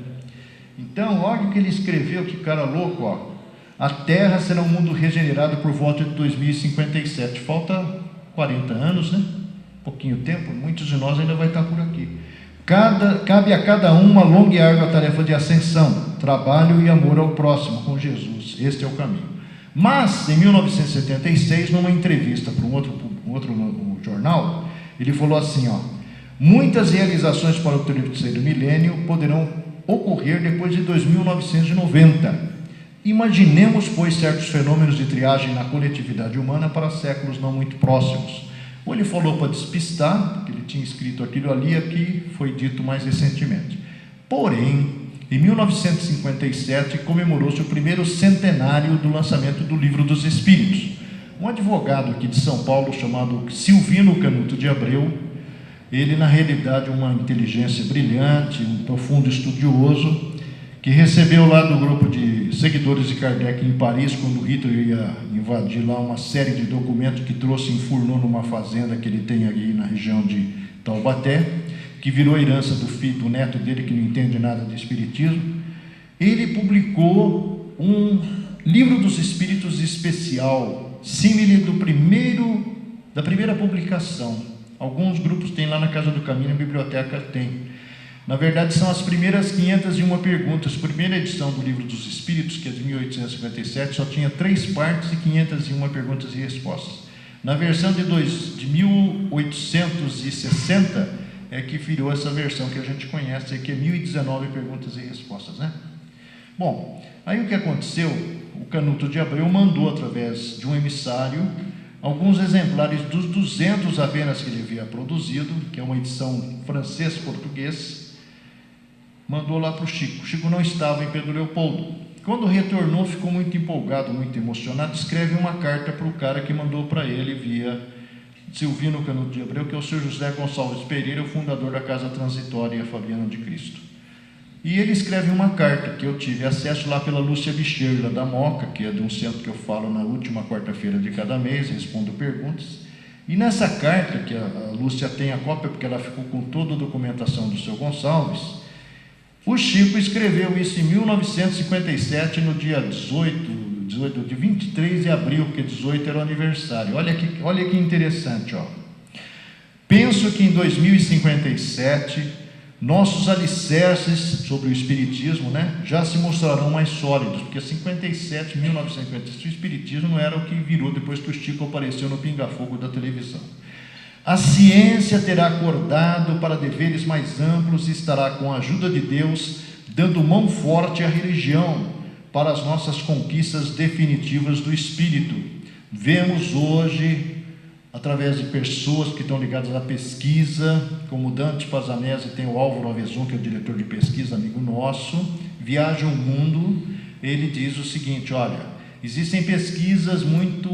Então, olha o que ele escreveu, que cara louco, ó. A Terra será um mundo regenerado por volta de 2057. Falta 40 anos, né? Pouquinho tempo, muitos de nós ainda vai estar por aqui. Cabe a cada um uma longa e árdua tarefa de ascensão, trabalho e amor ao próximo, com Jesus. Este é o caminho. Mas, em 1976, numa entrevista para um outro jornal, ele falou assim, ó: muitas realizações para o terceiro milênio poderão ocorrer depois de 2990. Imaginemos, pois, certos fenômenos de triagem na coletividade humana para séculos não muito próximos. Ou ele falou para despistar, porque ele tinha escrito aquilo ali, aqui foi dito mais recentemente. Porém, em 1957, comemorou-se o primeiro centenário do lançamento do Livro dos Espíritos. Um advogado aqui de São Paulo, chamado Silvino Canuto de Abreu, ele, na realidade, uma inteligência brilhante, um profundo estudioso, que recebeu lá do grupo de seguidores de Kardec em Paris, quando Hitler ia invadir lá uma série de documentos que trouxe e enfurnou numa fazenda que ele tem ali na região de Taubaté, que virou herança do filho, do neto dele, que não entende nada de espiritismo. Ele publicou um Livro dos Espíritos especial, símile da primeira publicação. Alguns grupos têm lá na Casa do Caminho, na biblioteca tem. Na verdade, são as primeiras 501 perguntas. A primeira edição do Livro dos Espíritos, que é de 1857, só tinha 3 partes e 501 perguntas e respostas. Na versão de 1860, é que virou essa versão que a gente conhece, que é 1019 perguntas e respostas, né? Bom, aí o que aconteceu? O Canuto de Abreu mandou, através de um emissário, alguns exemplares dos 200 apenas que ele havia produzido, que é uma edição francês-português, mandou lá para o Chico. O Chico não estava em Pedro Leopoldo. Quando retornou, ficou muito empolgado, muito emocionado, escreve uma carta para o cara que mandou para ele via Silvino Canuto de Abreu, que é o Sr. José Gonçalves Pereira, o fundador da Casa Transitória Fabiana de Cristo. E ele escreve uma carta que eu tive acesso lá pela Lúcia Bicheira da Moca, que é de um centro que eu falo na última quarta-feira de cada mês, respondo perguntas. E nessa carta, que a Lúcia tem a cópia, porque ela ficou com toda a documentação do seu Gonçalves, o Chico escreveu isso em 1957, no dia 23 de abril, porque 18 era o aniversário. Olha que interessante, ó. Penso que em 2057, nossos alicerces sobre o Espiritismo, né, já se mostrarão mais sólidos, porque 1957, o Espiritismo não era o que virou depois que o Chico apareceu no Pinga Fogo da televisão. A ciência terá acordado para deveres mais amplos e estará, com a ajuda de Deus, dando mão forte à religião para as nossas conquistas definitivas do espírito. Vemos hoje, através de pessoas que estão ligadas à pesquisa, como Dante Pazanese, tem o Álvaro Avezon, que é o diretor de pesquisa, amigo nosso, viaja o mundo. Ele diz o seguinte: olha, existem pesquisas muito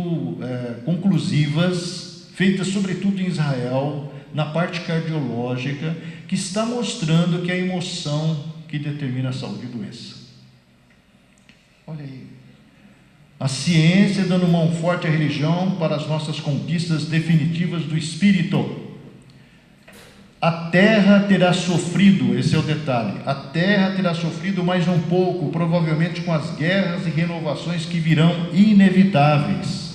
conclusivas, feitas sobretudo em Israel, na parte cardiológica, que está mostrando que é a emoção que determina a saúde e doença. Olha aí. A ciência dando mão forte à religião para as nossas conquistas definitivas do espírito. A terra terá sofrido, esse é o detalhe, a terra terá sofrido mais um pouco, provavelmente com as guerras e renovações que virão inevitáveis.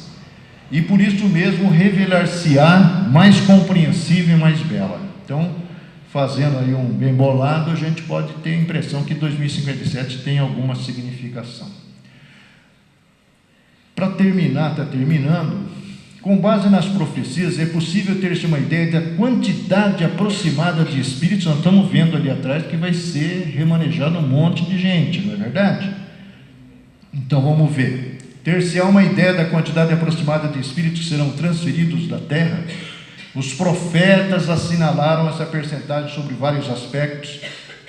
E por isso mesmo revelar-se-á mais compreensível e mais bela. Então, fazendo aí um bem bolado, a gente pode ter a impressão que 2057 tem alguma significação. Para terminar, está terminando, com base nas profecias, é possível ter-se uma ideia da quantidade aproximada de espíritos. Nós estamos vendo ali atrás que vai ser remanejado um monte de gente, não é verdade? Então vamos ver. Ter-se-á uma ideia da quantidade aproximada de espíritos que serão transferidos da Terra. Os profetas assinalaram essa percentagem sobre vários aspectos,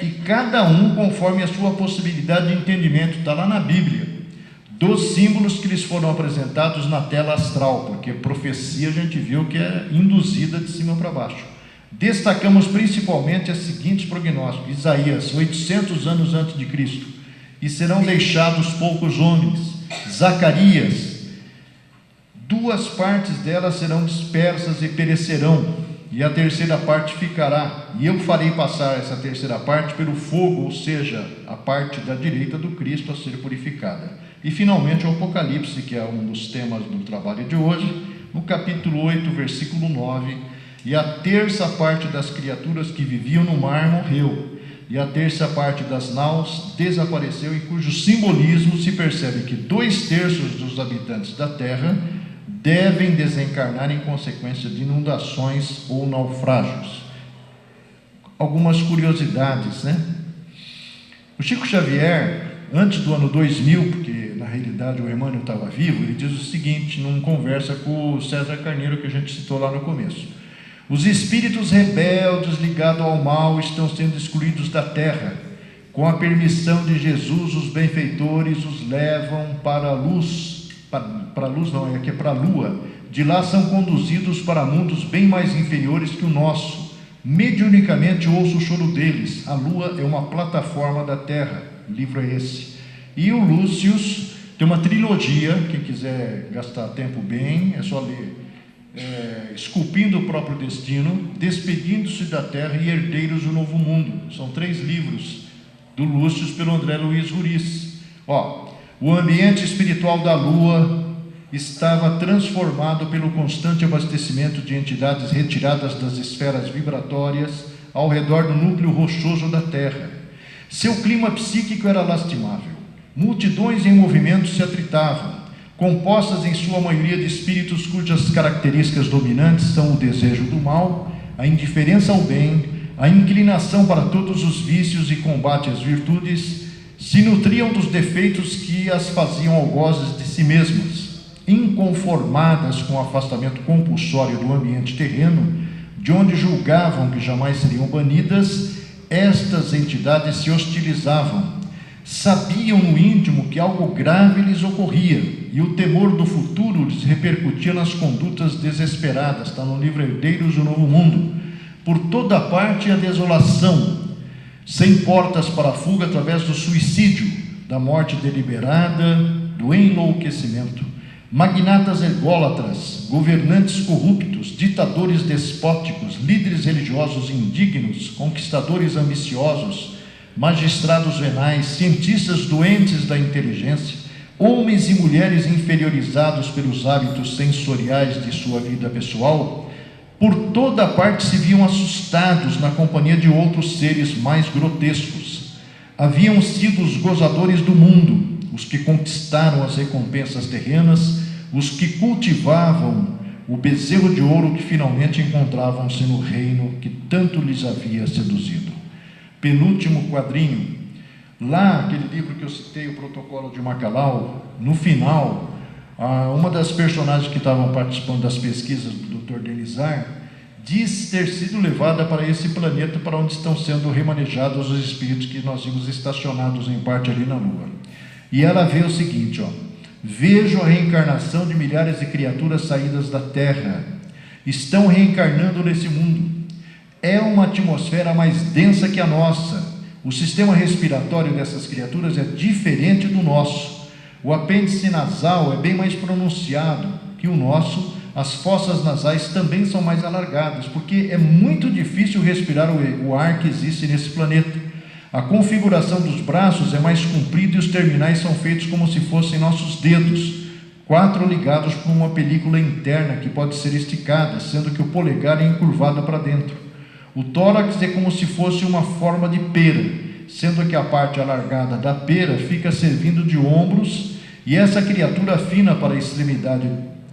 e cada um conforme a sua possibilidade de entendimento. Está lá na Bíblia, dos símbolos que lhes foram apresentados na tela astral, porque profecia a gente viu que é induzida de cima para baixo. Destacamos principalmente os seguintes prognósticos: Isaías, 800 anos antes de Cristo, e serão deixados poucos homens. Zacarias, 2 partes delas serão dispersas e perecerão, e a terceira parte ficará, e eu farei passar essa terceira parte pelo fogo, ou seja, a parte da direita do Cristo a ser purificada. E finalmente o Apocalipse, que é um dos temas do trabalho de hoje, no capítulo 8, versículo 9: e a terça parte das criaturas que viviam no mar morreu, e a terça parte das naus desapareceu, em cujo simbolismo se percebe que 2/3 dos habitantes da terra devem desencarnar em consequência de inundações ou naufrágios. Algumas curiosidades, né? O Chico Xavier, antes do ano 2000, porque na realidade o Emmanuel estava vivo, ele diz o seguinte, numa conversa com o César Carneiro, que a gente citou lá no começo: os espíritos rebeldes ligados ao mal estão sendo excluídos da terra. Com a permissão de Jesus, os benfeitores os levam para a luz. Para a luz não, aqui é para a lua. De lá são conduzidos para mundos bem mais inferiores que o nosso. Mediunicamente ouço o choro deles. A lua é uma plataforma da terra. O livro é esse. E o Lúcius tem uma trilogia, quem quiser gastar tempo bem, é só ler. Esculpindo o próprio destino, Despedindo-se da terra e Herdeiros do Novo Mundo. São 3 livros do Lúcius pelo André Luiz Ruiz. O ambiente espiritual da Lua estava transformado pelo constante abastecimento de entidades retiradas das esferas vibratórias ao redor do núcleo rochoso da Terra. Seu clima psíquico era lastimável. Multidões em movimento se atritavam, compostas em sua maioria de espíritos cujas características dominantes são o desejo do mal, a indiferença ao bem, a inclinação para todos os vícios e combate às virtudes. Se nutriam dos defeitos que as faziam algozes de si mesmas. Inconformadas com o afastamento compulsório do ambiente terreno, de onde julgavam que jamais seriam banidas, estas entidades se hostilizavam. Sabiam no íntimo que algo grave lhes ocorria, e o temor do futuro lhes repercutia nas condutas desesperadas. Está no livro Herdeiros do Novo Mundo. Por toda parte a desolação, sem portas para a fuga através do suicídio, da morte deliberada, do enlouquecimento. Magnatas ególatras, governantes corruptos, ditadores despóticos, líderes religiosos indignos, conquistadores ambiciosos, magistrados venais, cientistas doentes da inteligência, homens e mulheres inferiorizados pelos hábitos sensoriais de sua vida pessoal, por toda parte se viam assustados na companhia de outros seres mais grotescos. Haviam sido os gozadores do mundo, os que conquistaram as recompensas terrenas, os que cultivavam o bezerro de ouro que finalmente encontravam-se no reino que tanto lhes havia seduzido. Penúltimo quadrinho, lá aquele livro que eu citei, o Protocolo de Macalau, no final, uma das personagens que estavam participando das pesquisas do Dr. Denizar diz ter sido levada para esse planeta para onde estão sendo remanejados os espíritos que nós vimos estacionados em parte ali na Lua. E ela vê o seguinte, vejo a reencarnação de milhares de criaturas saídas da Terra, estão reencarnando nesse mundo. É uma atmosfera mais densa que a nossa. O sistema respiratório dessas criaturas é diferente do nosso. O apêndice nasal é bem mais pronunciado que o nosso. As fossas nasais também são mais alargadas, porque é muito difícil respirar o ar que existe nesse planeta. A configuração dos braços é mais comprida e os terminais são feitos como se fossem nossos dedos, 4 ligados por uma película interna que pode ser esticada, sendo que o polegar é encurvado para dentro. O tórax é como se fosse uma forma de pera, sendo que a parte alargada da pera fica servindo de ombros E essa criatura afina para a extremidade,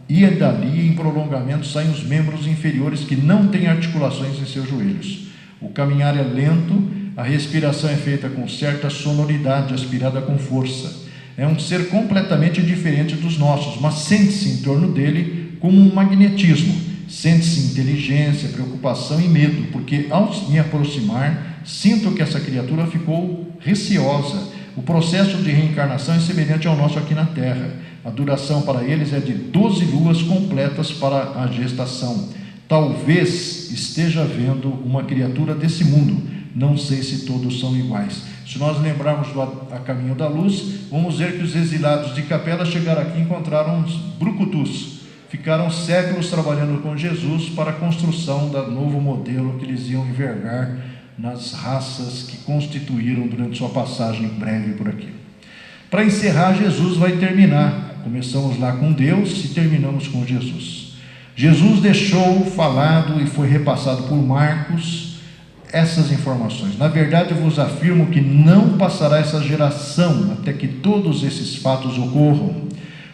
e dali em prolongamento saem os membros inferiores que não têm articulações em seus joelhos. O caminhar é lento, a respiração é feita com certa sonoridade, aspirada com força. É um ser completamente diferente dos nossos, mas sente-se em torno dele como um magnetismo. Sente-se inteligência, preocupação e medo, porque ao me aproximar, sinto que essa criatura ficou receosa. O processo de reencarnação é semelhante ao nosso aqui na Terra. A duração para eles é de 12 luas completas para a gestação. Talvez esteja vendo uma criatura desse mundo. Não sei se todos são iguais. Se nós lembrarmos do A Caminho da Luz, vamos ver que os exilados de Capela chegaram aqui e encontraram uns brucutus. Ficaram séculos trabalhando com Jesus para a construção do novo modelo que eles iam envergar nas raças que constituíram durante sua passagem breve por aqui. Para encerrar, Jesus vai terminar. Começamos lá com Deus e terminamos com Jesus. Jesus deixou falado e foi repassado por Marcos essas informações. Na verdade, eu vos afirmo que não passará essa geração até que todos esses fatos ocorram.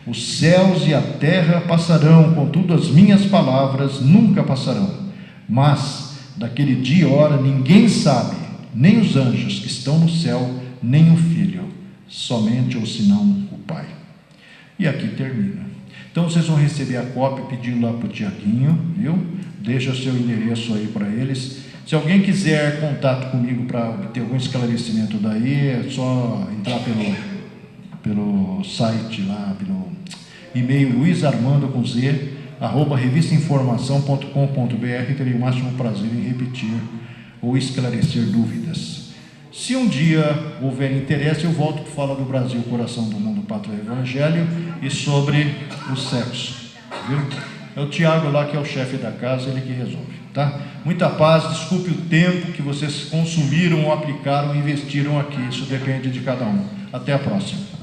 Os céus e a terra passarão, contudo as minhas palavras nunca passarão. Mas daquele dia e hora ninguém sabe, nem os anjos que estão no céu, nem o Filho, somente ou senão o Pai. E aqui termina. Então vocês vão receber a cópia pedindo lá para o Tiaguinho, viu? Deixa o seu endereço aí para eles. Se alguém quiser contato comigo para obter algum esclarecimento daí, é só entrar pelo site lá, pelo e-mail luizarmando@revistainformação.com.br. Terei o máximo prazer em repetir ou esclarecer dúvidas. Se um dia houver interesse, eu volto para falar do Brasil, coração do mundo, pátria do Evangelho, e sobre o sexo, viu? É o Tiago lá que é o chefe da casa, ele que resolve, tá? Muita paz, desculpe o tempo que vocês consumiram, ou aplicaram, investiram aqui, isso depende de cada um. Até a próxima.